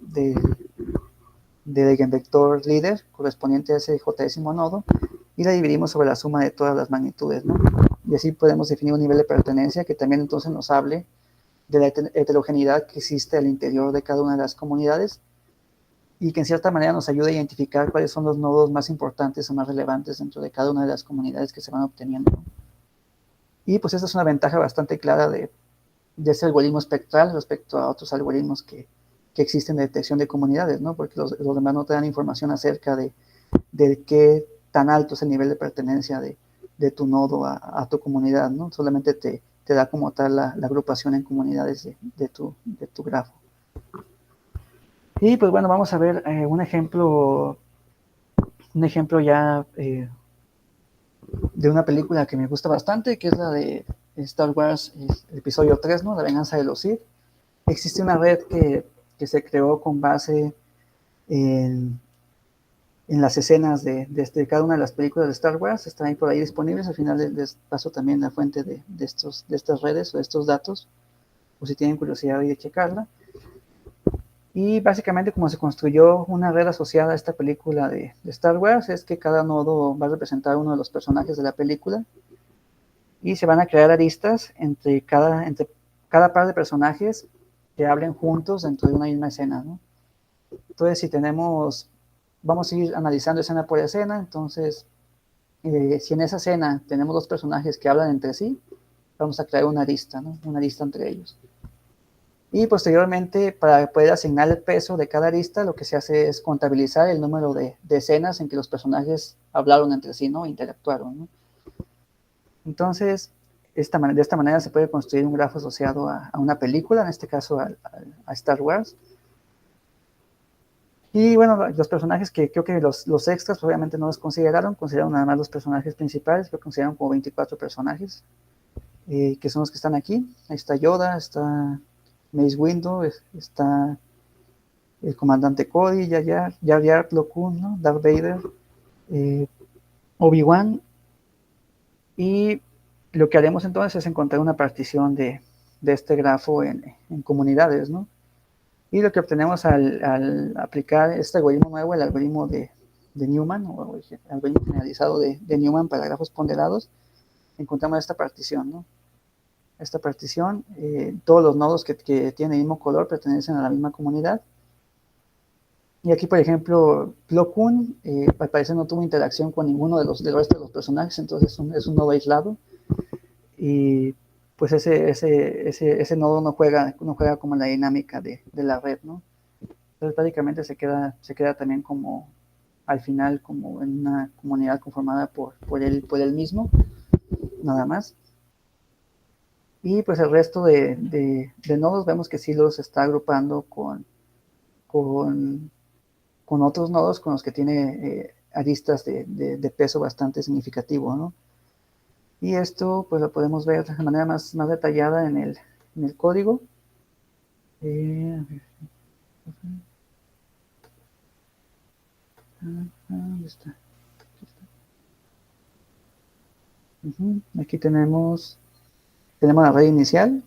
eigenvector líder correspondiente a ese j-décimo nodo, y la dividimos sobre la suma de todas las magnitudes, ¿no? Y así podemos definir un nivel de pertenencia que también entonces nos hable de la heterogeneidad que existe al interior de cada una de las comunidades, y que en cierta manera nos ayude a identificar cuáles son los nodos más importantes o más relevantes dentro de cada una de las comunidades que se van obteniendo, ¿no? Y pues esta es una ventaja bastante clara de este algoritmo espectral respecto a otros algoritmos que existen de detección de comunidades, ¿no? Porque los demás no te dan información acerca de qué tan alto es el nivel de pertenencia de tu nodo a tu comunidad, ¿no? Solamente te da como tal la agrupación en comunidades de tu grafo. Y pues bueno, vamos a ver un ejemplo ya de una película que me gusta bastante, que es la de Star Wars, el episodio 3, ¿no? La venganza de los Sith. Existe una red que se creó con base en las escenas de cada una de las películas de Star Wars. Están ahí por ahí disponibles. Al final les paso también la fuente de estas redes o de estos datos, o si tienen curiosidad de checarla. Y básicamente como se construyó una red asociada a esta película de Star Wars es que cada nodo va a representar uno de los personajes de la película, y se van a crear aristas entre cada par de personajes que hablen juntos dentro de una misma escena, ¿no? Entonces vamos a ir analizando escena por escena. Entonces si en esa escena tenemos dos personajes que hablan entre sí, vamos a crear una arista, ¿no? Una arista entre ellos. Y posteriormente, para poder asignar el peso de cada arista, lo que se hace es contabilizar el número de escenas en que los personajes hablaron entre sí, ¿no? Interactuaron, ¿no? Entonces, de esta manera se puede construir un grafo asociado a una película, en este caso a Star Wars. Y bueno, los personajes que creo que los extras obviamente no los consideraron nada más los personajes principales, que consideraron como 24 personajes, que son los que están aquí. Ahí está Yoda, está Mace Windu, está el comandante Cody, Jar Jar, Plo Koon, ¿no? Darth Vader, Obi-Wan. Y lo que haremos entonces es encontrar una partición de este grafo en comunidades, ¿no? Y lo que obtenemos al aplicar este algoritmo nuevo, el algoritmo de Newman, o el algoritmo generalizado de Newman para grafos ponderados, encontramos esta partición, ¿no? Esta partición, todos los nodos que tienen el mismo color pertenecen a la misma comunidad. Y aquí, por ejemplo, Plo Koon, al parecer no tuvo interacción con ninguno del resto de los personajes, entonces es un nodo aislado. Y pues ese nodo no juega como la dinámica de la red, ¿no? Entonces prácticamente se queda también como al final como en una comunidad conformada por él mismo, nada más. Y pues el resto de nodos vemos que sí los está agrupando con otros nodos con los que tiene aristas de peso bastante significativo, ¿no? Y esto pues lo podemos ver de manera más detallada en el código. ¿Dónde está? Aquí tenemos la red inicial.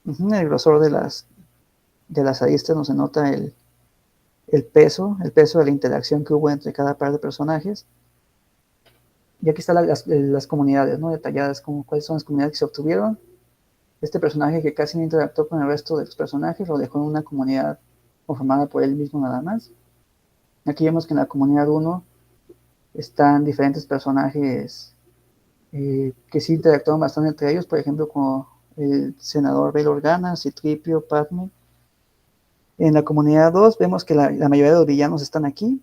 El grosor de las aristas nos denota el peso de la interacción que hubo entre cada par de personajes. Y aquí están las comunidades, ¿no? Detalladas como cuáles son las comunidades que se obtuvieron. Este personaje que casi no interactuó con el resto de los personajes lo dejó en una comunidad conformada por él mismo nada más. Aquí vemos que en la comunidad 1 están diferentes personajes que sí interactúan bastante entre ellos, por ejemplo, como el senador Bail Organa, Citripio, Padme. En la comunidad 2 vemos que la mayoría de los villanos están aquí.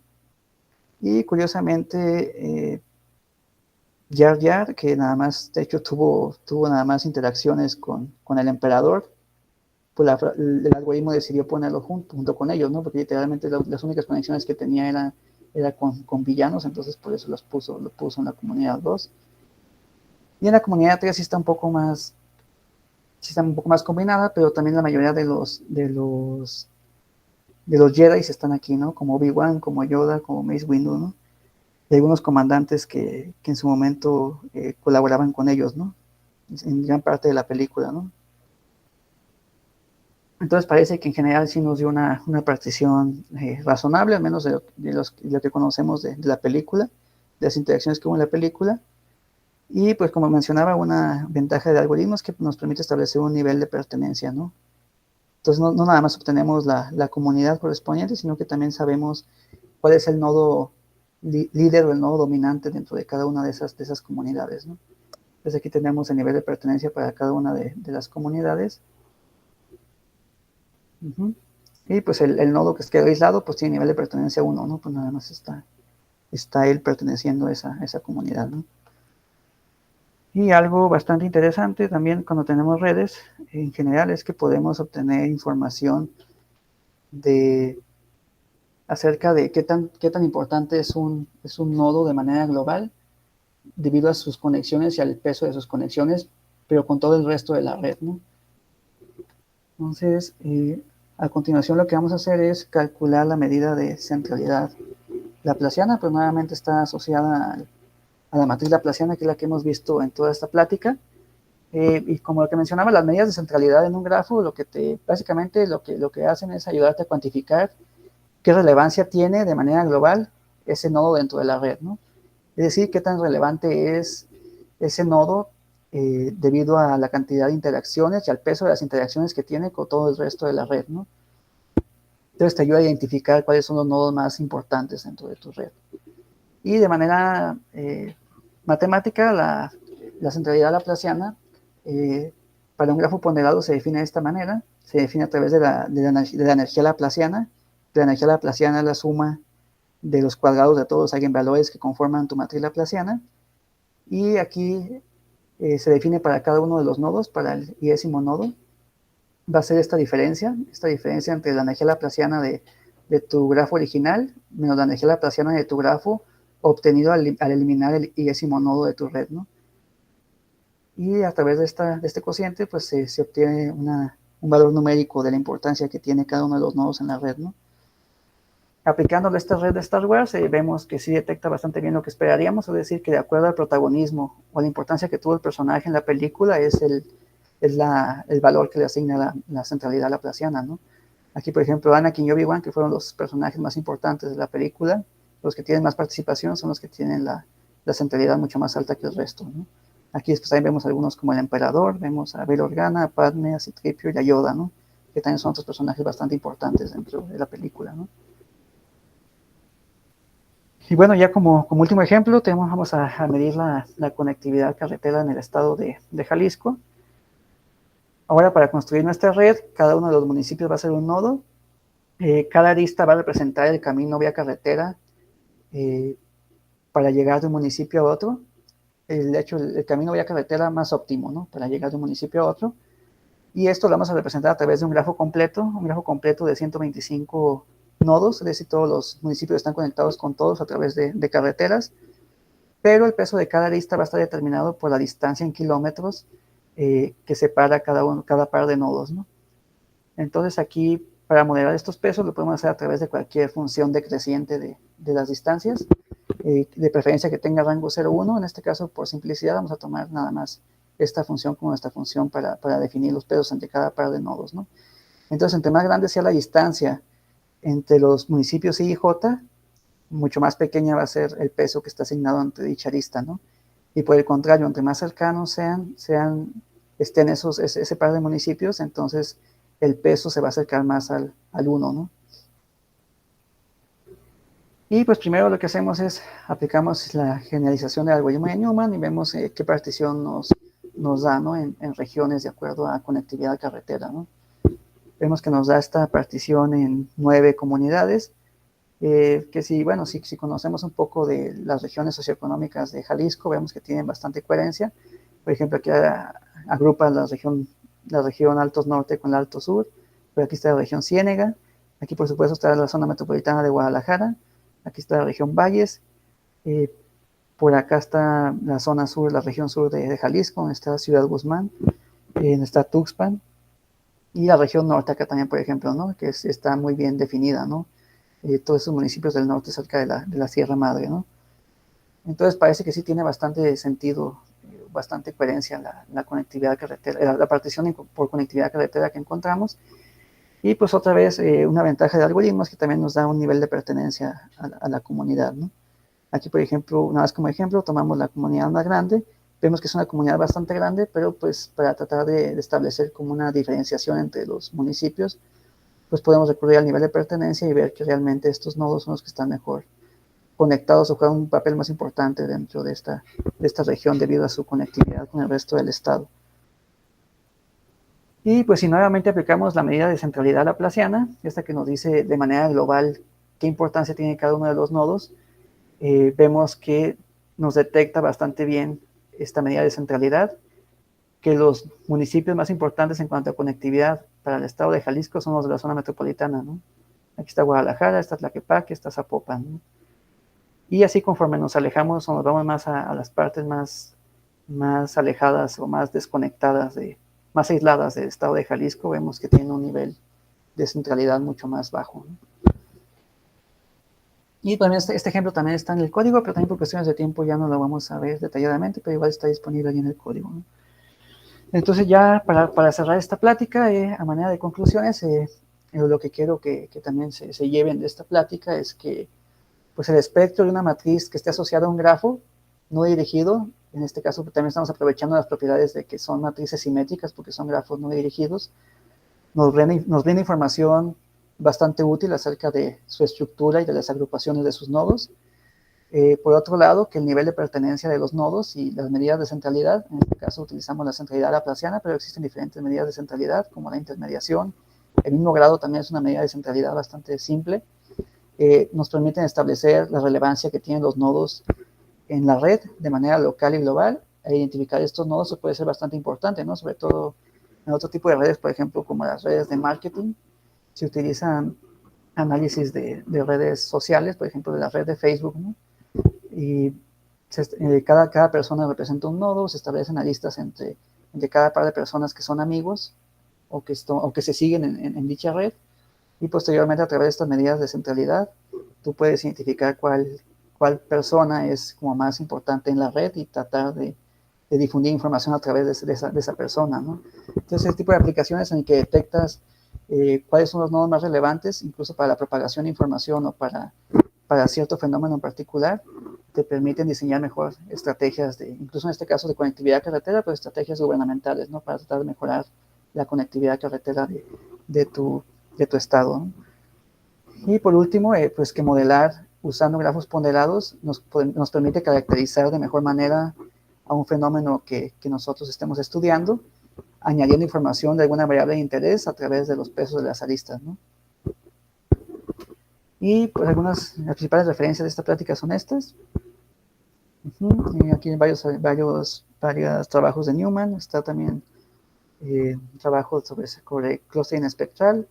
Y curiosamente, Jar Jar, que nada más, de hecho, tuvo nada más interacciones con el emperador, pues el algoritmo decidió ponerlo junto con ellos, ¿no? Porque literalmente las únicas conexiones que tenía era con villanos, entonces por eso lo puso en la comunidad 2. Y en la comunidad 3 sí está un poco más combinada, pero también la mayoría de los Jedi están aquí, ¿no? Como Obi-Wan, como Yoda, como Mace Windu, ¿no? Y algunos comandantes que en su momento colaboraban con ellos, ¿no? En gran parte de la película, ¿no? Entonces parece que en general sí nos dio una partición razonable, al menos de lo que conocemos de la película, de las interacciones que hubo en la película. Y pues como mencionaba, una ventaja del algoritmo es que nos permite establecer un nivel de pertenencia, ¿no? Entonces no nada más obtenemos la comunidad correspondiente, sino que también sabemos cuál es el nodo líder o el nodo dominante dentro de cada una de esas comunidades, ¿no? Entonces aquí tenemos el nivel de pertenencia para cada una de las comunidades. Y pues el nodo que quedó aislado pues tiene nivel de pertenencia 1, ¿no? Pues nada más está él perteneciendo a esa comunidad, ¿no? Y algo bastante interesante también cuando tenemos redes en general es que podemos obtener información acerca de qué tan importante es un nodo de manera global debido a sus conexiones y al peso de sus conexiones, pero con todo el resto de la red, ¿no? Entonces, a continuación lo que vamos a hacer es calcular la medida de centralidad laplaciana, pues nuevamente está asociada a la matriz laplaciana, que es la que hemos visto en toda esta plática. Y como lo que mencionaba, las medidas de centralidad en un grafo, básicamente lo que hacen es ayudarte a cuantificar qué relevancia tiene de manera global ese nodo dentro de la red, ¿no? Es decir, qué tan relevante es ese nodo debido a la cantidad de interacciones y al peso de las interacciones que tiene con todo el resto de la red, ¿no? Entonces te ayuda a identificar cuáles son los nodos más importantes dentro de tu red. Y de manera matemática, la centralidad laplaciana para un grafo ponderado se define de esta manera. Se define a través de la energía laplaciana. La energía laplaciana es la suma de los cuadrados de todos los eigenvalores que conforman tu matriz laplaciana. Y aquí se define para cada uno de los nodos, para el iésimo nodo, va a ser esta diferencia entre la energía laplaciana de tu grafo original menos la energía laplaciana de tu grafo obtenido al eliminar el iésimo nodo de tu red, ¿no? Y a través de este cociente, pues se obtiene un valor numérico de la importancia que tiene cada uno de los nodos en la red, ¿no? Aplicándole esta red de Star Wars, vemos que sí detecta bastante bien lo que esperaríamos, es decir, que de acuerdo al protagonismo o a la importancia que tuvo el personaje en la película, es el valor que le asigna la centralidad laplaciana, ¿no? Aquí, por ejemplo, Anakin y Obi-Wan, que fueron los personajes más importantes de la película, los que tienen más participación son los que tienen la centralidad mucho más alta que el resto, ¿no? Aquí después también vemos algunos como el Emperador, vemos a Bail Organa, a Padme, a Citripio y a Yoda, ¿no? Que también son otros personajes bastante importantes dentro de la película, ¿no? Y bueno, ya como último ejemplo, vamos a medir la conectividad carretera en el estado de Jalisco. Ahora, para construir nuestra red, cada uno de los municipios va a ser un nodo. Cada arista va a representar el camino vía carretera para llegar de un municipio a otro, el camino vía carretera más óptimo, ¿no? Para llegar de un municipio a otro. Y esto lo vamos a representar a través de un grafo completo de 125 nodos, es decir, todos los municipios están conectados con todos a través de carreteras, pero el peso de cada lista va a estar determinado por la distancia en kilómetros que separa cada par de nodos, ¿no? Entonces aquí, para modelar estos pesos, lo podemos hacer a través de cualquier función decreciente de las distancias, de preferencia que tenga rango 0,1. En este caso, por simplicidad, vamos a tomar nada más esta función como nuestra función para definir los pesos entre cada par de nodos, ¿no? Entonces, entre más grande sea la distancia entre los municipios I y J, mucho más pequeña va a ser el peso que está asignado ante dicha lista, ¿no? Y por el contrario, entre más cercanos estén ese par de municipios, entonces el peso se va a acercar más al 1, ¿no? Y pues primero lo que hacemos es aplicamos la generalización del algoritmo de Newman y vemos qué partición nos da, ¿no? en regiones de acuerdo a conectividad carretera, ¿no? Vemos que nos da esta partición en 9 comunidades, que si conocemos un poco de las regiones socioeconómicas de Jalisco, vemos que tienen bastante coherencia. Por ejemplo, aquí agrupa la región Altos Norte con la Alto Sur, pero aquí está la región Ciénega, aquí por supuesto está la zona metropolitana de Guadalajara, aquí está la región Valles, por acá está la zona sur, la región sur de Jalisco, donde está Ciudad Guzmán, donde está Tuxpan, y la región norte acá también, por ejemplo, ¿no? Que está muy bien definida, ¿no? Todos esos municipios del norte cerca de la Sierra Madre, ¿no? Entonces parece que sí tiene bastante sentido, bastante coherencia la conectividad carretera, la partición por conectividad carretera que encontramos. Y pues otra vez, una ventaja del algoritmo es que también nos da un nivel de pertenencia a la comunidad, ¿no? Aquí, por ejemplo, una vez como ejemplo, tomamos la comunidad más grande, vemos que es una comunidad bastante grande, pero pues para tratar de establecer como una diferenciación entre los municipios, pues podemos recurrir al nivel de pertenencia y ver que realmente estos nodos son los que están mejor conectados o juegan un papel más importante dentro de esta región debido a su conectividad con el resto del estado. Y pues si nuevamente aplicamos la medida de centralidad laplaciana, esta que nos dice de manera global qué importancia tiene cada uno de los nodos, vemos que nos detecta bastante bien esta medida de centralidad, que los municipios más importantes en cuanto a conectividad para el estado de Jalisco son los de la zona metropolitana, ¿no? Aquí está Guadalajara, está Tlaquepaque, está Zapopan, ¿no? Y así conforme nos alejamos o nos vamos más a las partes más alejadas o más desconectadas, más aisladas del estado de Jalisco, vemos que tienen un nivel de centralidad mucho más bajo, ¿no? Y también este ejemplo también está en el código, pero también por cuestiones de tiempo ya no lo vamos a ver detalladamente, pero igual está disponible ahí en el código, ¿no? Entonces ya para cerrar esta plática, a manera de conclusiones, lo que quiero que también se lleven de esta plática es que pues el espectro de una matriz que esté asociada a un grafo no dirigido, en este caso también estamos aprovechando las propiedades de que son matrices simétricas porque son grafos no dirigidos, nos brinda información bastante útil acerca de su estructura y de las agrupaciones de sus nodos. Por otro lado, que el nivel de pertenencia de los nodos y las medidas de centralidad, en este caso utilizamos la centralidad laplaciana, pero existen diferentes medidas de centralidad, como la intermediación. El mismo grado también es una medida de centralidad bastante simple. Nos permiten establecer la relevancia que tienen los nodos en la red de manera local y global. Identificar estos nodos puede ser bastante importante, ¿no? Sobre todo en otro tipo de redes, por ejemplo, como las redes de marketing. Se utilizan análisis de redes sociales, por ejemplo, de la red de Facebook, ¿no? Y cada persona representa un nodo, se establecen listas entre cada par de personas que son amigos o que se siguen en dicha red, y posteriormente a través de estas medidas de centralidad tú puedes identificar cuál persona es como más importante en la red y tratar de difundir información a través de esa persona, ¿no? Entonces, este tipo de aplicaciones en el que detectas cuáles son los nodos más relevantes, incluso para la propagación de información o para cierto fenómeno en particular, te permiten diseñar mejor estrategias incluso en este caso de conectividad carretera, pero estrategias gubernamentales, ¿no? Para tratar de mejorar la conectividad carretera de tu estado, ¿no? Y por último, pues que modelar usando grafos ponderados nos permite caracterizar de mejor manera a un fenómeno que nosotros estemos estudiando, añadiendo información de alguna variable de interés a través de los pesos de las aristas, ¿no? Y pues las principales referencias de esta plática son estas. Aquí hay varios trabajos de Newman. Está también un trabajo sobre clustering espectral.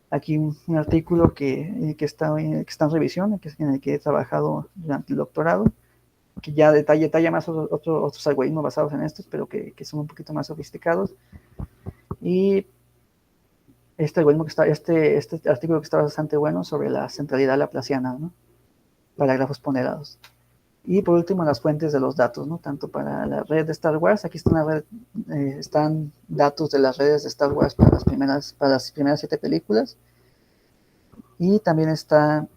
Aquí un artículo que está en revisión, en el que he trabajado durante el doctorado, que ya detalla más otros algoritmos basados en estos, pero que son un poquito más sofisticados. Y este artículo que está bastante bueno sobre la centralidad laplaciana, ¿no? Para grafos ponderados. Y por último, las fuentes de los datos, ¿no? Tanto para la red de Star Wars, aquí están datos de las redes de Star Wars para las primeras 7 películas. Y también está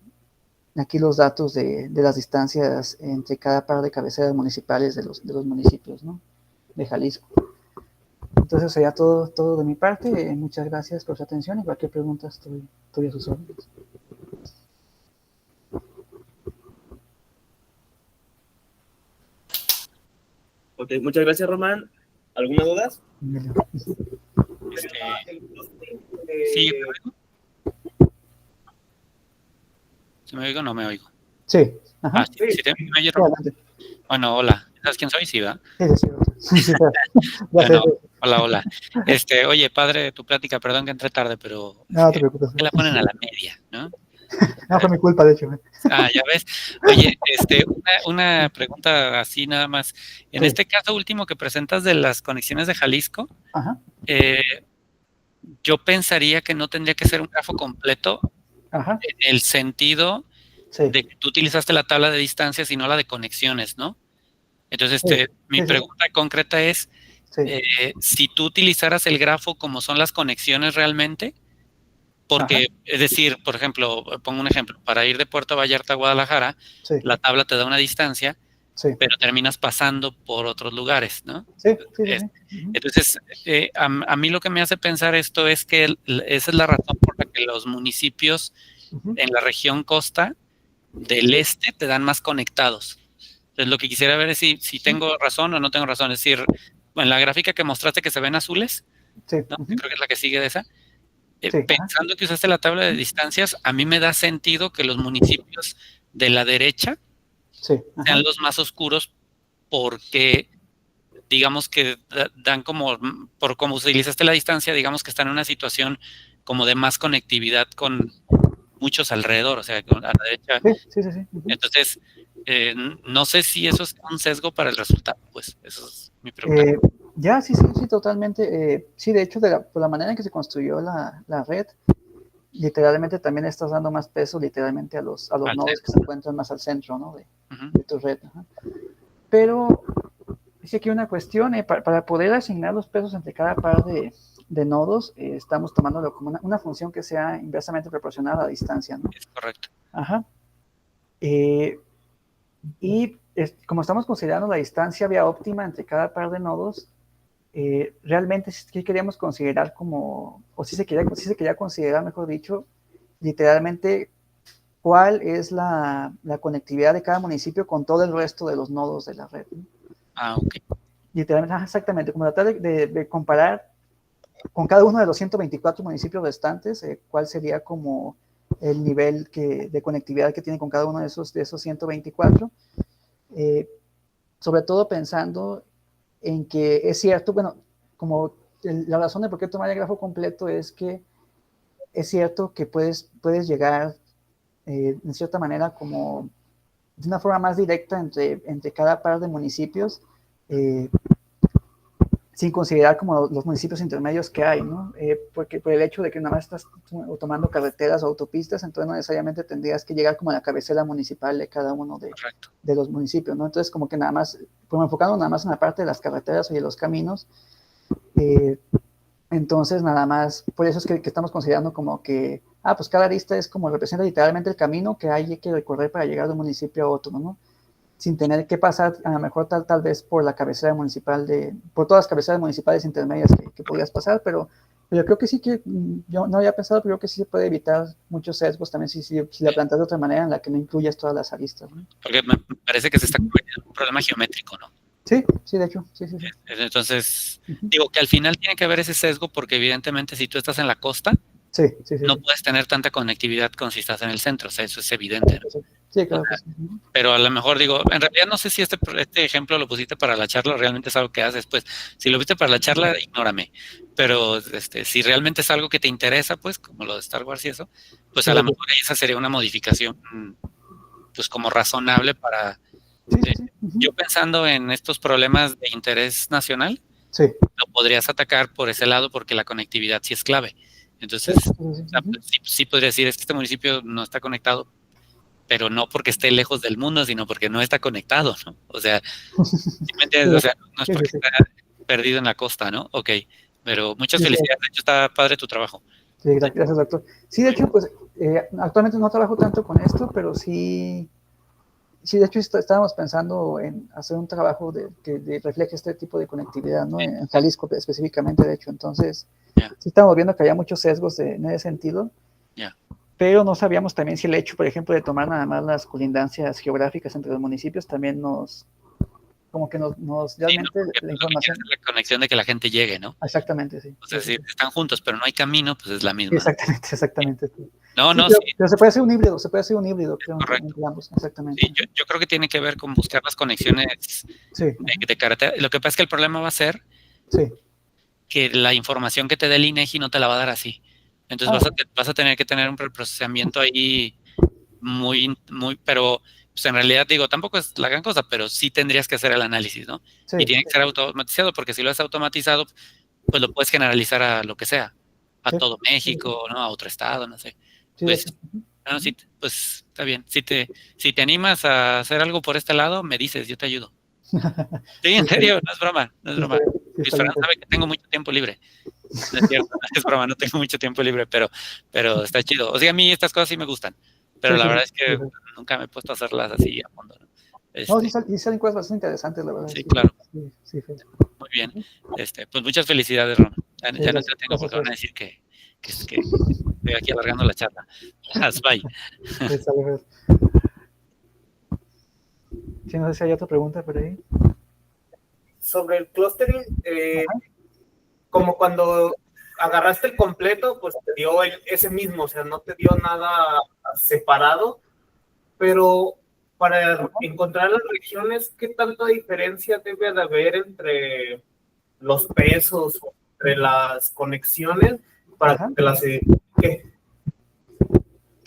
aquí los datos de las distancias entre cada par de cabeceras municipales de los municipios, ¿no? De Jalisco. Entonces sería todo de mi parte. Muchas gracias por su atención y cualquier pregunta estoy a sus órdenes. Ok, muchas gracias, Román. ¿Alguna duda? Sí, ¿me oigo? ¿Se me oigo o no me oigo? Sí. Ajá. ¿Sí me oyeron? Bueno, hola. ¿Sabes quién soy? Sí, ¿verdad? Sí. Bueno, hola. Oye, padre, tu plática, perdón que entré tarde, pero no te preocupes. me la ponen a la media, ¿no? No, fue mi culpa, de hecho. Ya ves. Oye, una pregunta así nada más. En este caso último que presentas de las conexiones de Jalisco, Ajá. Yo pensaría que no tendría que ser un grafo completo. Ajá. En el sentido de que tú utilizaste la tabla de distancias y no la de conexiones, ¿no? Entonces, mi pregunta concreta es, si tú utilizaras el grafo como son las conexiones realmente, porque, es decir, por ejemplo, pongo un ejemplo, para ir de Puerto Vallarta a Guadalajara, la tabla te da una distancia, pero terminas pasando por otros lugares, ¿no? Entonces, a mí lo que me hace pensar esto es que esa es la razón por la que los municipios en la región costa del este te dan más conectados. Entonces, lo que quisiera ver es si tengo razón o no tengo razón. Es decir, en la gráfica que mostraste que se ven azules, ¿no? Creo que es la que sigue de esa. Pensando que usaste la tabla de distancias, a mí me da sentido que los municipios de la derecha sean los más oscuros porque digamos que dan como, por como utilizaste la distancia, digamos que están en una situación como de más conectividad con muchos alrededor, o sea, a la derecha. Entonces, no sé si eso es un sesgo para el resultado, pues, eso es mi pregunta. Sí, totalmente. Sí, de hecho, por la manera en que se construyó la red, literalmente también estás dando más peso literalmente a los nodos que se encuentran más al centro, ¿no? de tu red. Pero dice aquí una cuestión, para poder asignar los pesos entre cada par de nodos, estamos tomándolo como una función que sea inversamente proporcional a la distancia, ¿no? Es correcto. Ajá. Y como estamos considerando la distancia vía óptima entre cada par de nodos, realmente sí queríamos considerar como, o sí se quería considerar, mejor dicho, literalmente cuál es la conectividad de cada municipio con todo el resto de los nodos de la red, ¿no? Ok. Literalmente, exactamente, como tratar de comparar con cada uno de los 124 municipios restantes, cuál sería como el nivel de conectividad que tiene con cada uno de esos 124, sobre todo pensando en que es cierto, bueno, como la razón de por qué tomar el grafo completo es que es cierto que puedes llegar en cierta manera como de una forma más directa entre cada par de municipios, sin considerar como los municipios intermedios que hay, ¿no? Porque por el hecho de que nada más estás tomando carreteras o autopistas, entonces no necesariamente tendrías que llegar como a la cabecera municipal de cada uno de los municipios, ¿no? Entonces como que nada más, como enfocando nada más en la parte de las carreteras y de los caminos, entonces nada más, por eso es que estamos considerando como que, pues cada arista es como representa literalmente el camino que hay que recorrer para llegar de un municipio a otro, ¿no? Sin tener que pasar a lo mejor tal vez por la cabecera municipal por todas las cabeceras municipales intermedias que podías pasar, pero creo que sí que, yo no había pensado, pero creo que sí se puede evitar muchos sesgos también si la planteas de otra manera en la que no incluyas todas las aristas, ¿no? Porque me parece que se está convirtiendo en un problema geométrico, ¿no? Sí, de hecho, sí. Entonces, digo que al final tiene que haber ese sesgo porque evidentemente si tú estás en la costa, no puedes tener tanta conectividad como si estás en el centro, o sea, eso es evidente, ¿no? Sí, claro que sí. Pero a lo mejor digo, en realidad no sé si este ejemplo lo pusiste para la charla o realmente es algo que haces, pues si lo viste para la charla, ignórame, pero si realmente es algo que te interesa, pues como lo de Star Wars y eso, pues a lo mejor esa sería una modificación, pues como razonable para, yo pensando en estos problemas de interés nacional, lo podrías atacar por ese lado porque la conectividad sí es clave. Entonces, o sea, pues, sí podría decir, es que este municipio no está conectado, pero no porque esté lejos del mundo, sino porque no está conectado, ¿no? O sea, ¿sí me entiendes? O sea, no es porque está perdido en la costa, ¿no? Ok, pero muchas felicidades, de hecho está padre tu trabajo. Sí, gracias, doctor. Sí, de hecho, pues actualmente no trabajo tanto con esto, pero sí, de hecho estábamos pensando en hacer un trabajo que refleje este tipo de conectividad, ¿no? En Jalisco específicamente, de hecho. Entonces, sí estamos viendo que había muchos sesgos en ese sentido. Pero no sabíamos también si el hecho, por ejemplo, de tomar nada más las colindancias geográficas entre los municipios también nos realmente la información. La conexión de que la gente llegue, ¿no? Exactamente, sí. O sea, si están juntos, pero no hay camino, pues es la misma. Exactamente. Sí. No, pero se puede hacer un híbrido, creo, correcto. entre ambos, exactamente. Sí, yo creo que tiene que ver con buscar las conexiones de carretera. Lo que pasa es que el problema va a ser que la información que te dé el INEGI no te la va a dar así. Entonces vas a tener que tener un procesamiento ahí muy, pero pues en realidad digo, tampoco es la gran cosa, pero sí tendrías que hacer el análisis, ¿no? Y tiene que ser automatizado, porque si lo has automatizado, pues lo puedes generalizar a lo que sea, a todo México, ¿no? A otro estado, no sé. Pues, bueno, sí, pues está bien. Si te animas a hacer algo por este lado, me dices, yo te ayudo. Sí, en serio, no es broma, no es broma. Luis Fernando sabe que tengo mucho tiempo libre. No es cierto, es broma, no tengo mucho tiempo libre, pero está chido. O sea, a mí estas cosas sí me gustan, pero la verdad es que nunca me he puesto a hacerlas así a fondo, ¿no? Sí salen cosas bastante interesantes, la verdad. Sí, claro. Muy bien. Pues muchas felicidades, Ron. Ya no te tengo porque van a decir que estoy aquí alargando la charla. Bye. Sí, no sé si hay otra pregunta por ahí. Sobre el clustering, como cuando agarraste el completo, pues te dio ese mismo, o sea, no te dio nada separado, pero para encontrar las regiones, ¿qué tanta diferencia debe de haber entre los pesos, entre las conexiones, para que las identifique?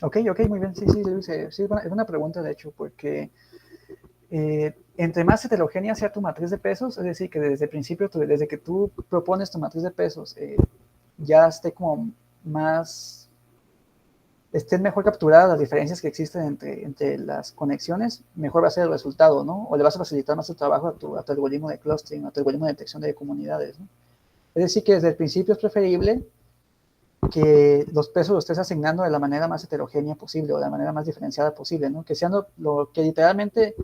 Ok, muy bien, sí, Luis, es una pregunta, de hecho, porque entre más heterogénea sea tu matriz de pesos, es decir, que desde el principio, desde que tú propones tu matriz de pesos, ya esté como más, estén mejor capturadas las diferencias que existen entre las conexiones, mejor va a ser el resultado, ¿no? O le vas a facilitar más el trabajo a tu algoritmo de clustering, a tu algoritmo de detección de comunidades, ¿no? Es decir, que desde el principio es preferible que los pesos los estés asignando de la manera más heterogénea posible o de la manera más diferenciada posible, ¿no? Que sean lo que literalmente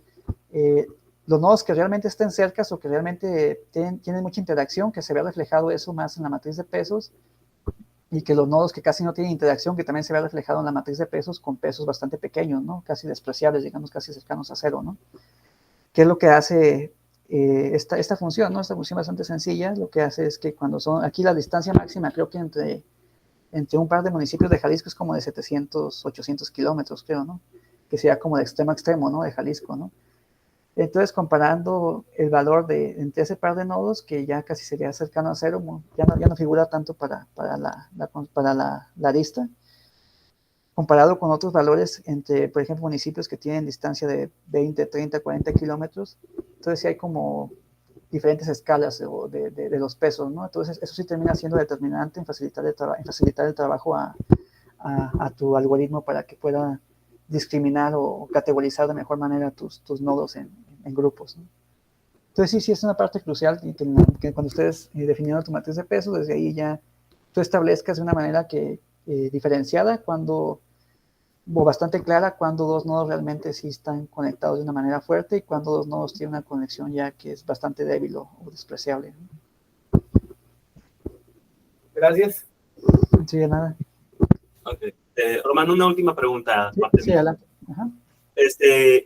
los nodos que realmente estén cerca o que realmente tienen mucha interacción, que se vea reflejado eso más en la matriz de pesos, y que los nodos que casi no tienen interacción, que también se vea reflejado en la matriz de pesos con pesos bastante pequeños, ¿no? Casi despreciables, digamos, casi cercanos a cero, ¿no? ¿Qué es lo que hace esta función, ¿no? Esta función bastante sencilla, lo que hace es que cuando son, aquí la distancia máxima creo que entre un par de municipios de Jalisco es como de 700, 800 kilómetros, creo, ¿no? Que sería como de extremo a extremo, ¿no? De Jalisco, ¿no? Entonces, comparando el valor entre ese par de nodos, que ya casi sería cercano a cero, ya no figura tanto para la lista, comparado con otros valores entre, por ejemplo, municipios que tienen distancia de 20, 30, 40 kilómetros, entonces sí hay como diferentes escalas de los pesos, ¿no? Entonces, eso sí termina siendo determinante en facilitar el trabajo a tu algoritmo para que pueda discriminar o categorizar de mejor manera tus nodos en grupos, ¿no? Entonces sí es una parte crucial que cuando ustedes definieron tu matriz de pesos, desde ahí ya tú establezcas de una manera diferenciada o bastante clara cuando dos nodos realmente sí están conectados de una manera fuerte y cuando dos nodos tienen una conexión ya que es bastante débil o despreciable, ¿no? Gracias. Sí, de nada. Okay. Román, una última pregunta. Sí, adelante. Ajá.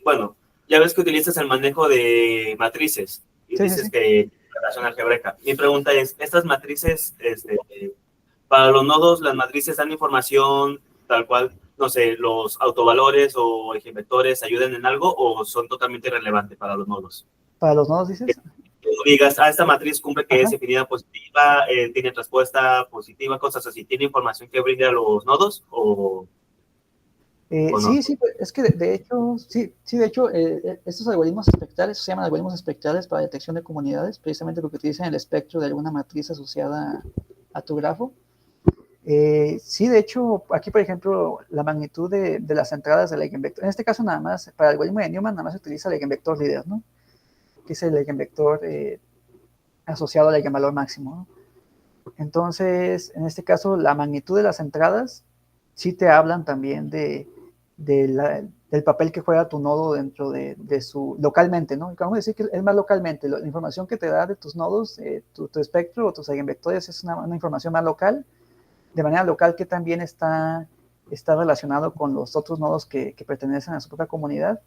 Bueno, ya ves que utilizas el manejo de matrices y dices que relación algebraica. Mi pregunta es, ¿estas matrices Para los nodos, las matrices dan información tal cual, no sé, los autovalores o eigenvectores ayudan en algo o son totalmente irrelevantes para los nodos. ¿Para los nodos dices? Que tú digas, esta matriz cumple que es definida positiva, tiene respuesta positiva, cosas así. ¿Tiene información que brinde a los nodos o no? Sí, pues, es que de hecho, estos algoritmos espectrales se llaman algoritmos espectrales para detección de comunidades, precisamente porque utilizan el espectro de alguna matriz asociada a tu grafo. Sí, de hecho, aquí, por ejemplo, la magnitud de las entradas del eigenvector, en este caso nada más, para el algoritmo de Newman, nada más se utiliza el eigenvector líder, ¿no? Que es el eigenvector asociado al eigenvalor máximo, ¿no? Entonces, en este caso, la magnitud de las entradas sí te hablan también del papel que juega tu nodo dentro de su, localmente, ¿no? Vamos a decir que es más localmente, la información que te da de tus nodos, tu espectro o tus eigenvectores es una información más local, de manera local que también está relacionado con los otros nodos que pertenecen a su propia comunidad,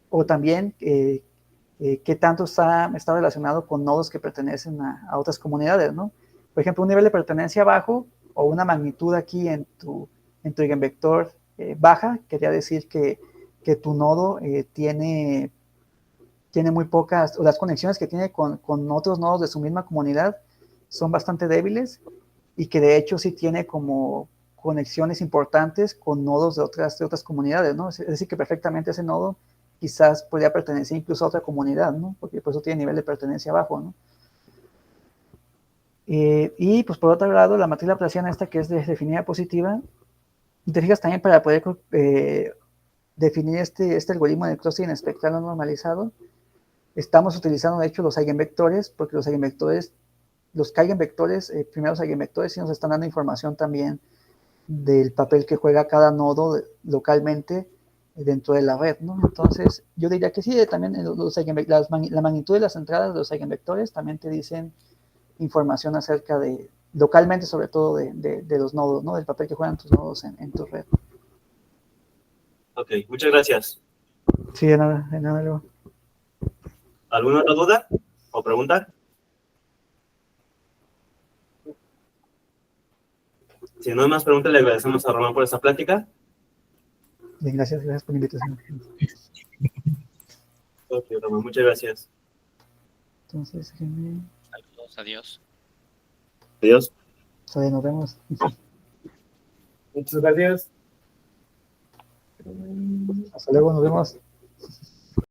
o también qué tanto está relacionado con nodos que pertenecen a otras comunidades, ¿no? Por ejemplo, un nivel de pertenencia bajo o una magnitud aquí en tu eigenvector baja, quería decir que tu nodo tiene muy pocas, o las conexiones que tiene con otros nodos de su misma comunidad son bastante débiles y que de hecho sí tiene como conexiones importantes con nodos de otras comunidades, ¿no? Es decir, que perfectamente ese nodo quizás podría pertenecer incluso a otra comunidad, ¿no? Porque por eso tiene nivel de pertenencia bajo, ¿no? Y pues por otro lado, la matriz laplaciana esta que es definida positiva, te fijas también para poder definir este algoritmo de clustering espectral no normalizado, estamos utilizando de hecho los eigenvectores, porque los eigenvectores, primeros eigenvectores sí nos están dando información también del papel que juega cada nodo localmente dentro de la red, ¿no? Entonces, yo diría que sí, también la magnitud de las entradas de los eigenvectores también te dicen información acerca de, localmente sobre todo, de los nodos, ¿no? Del papel que juegan tus nodos en tu red. Ok, muchas gracias. Sí, de nada, luego. ¿Alguna otra duda o pregunta? Si no hay más preguntas, le agradecemos a Román por esta plática. Bien, gracias por la invitación. Ok, Román, muchas gracias. Entonces, saludos, adiós. Adiós. Nos vemos. Muchas gracias. Hasta luego, nos vemos.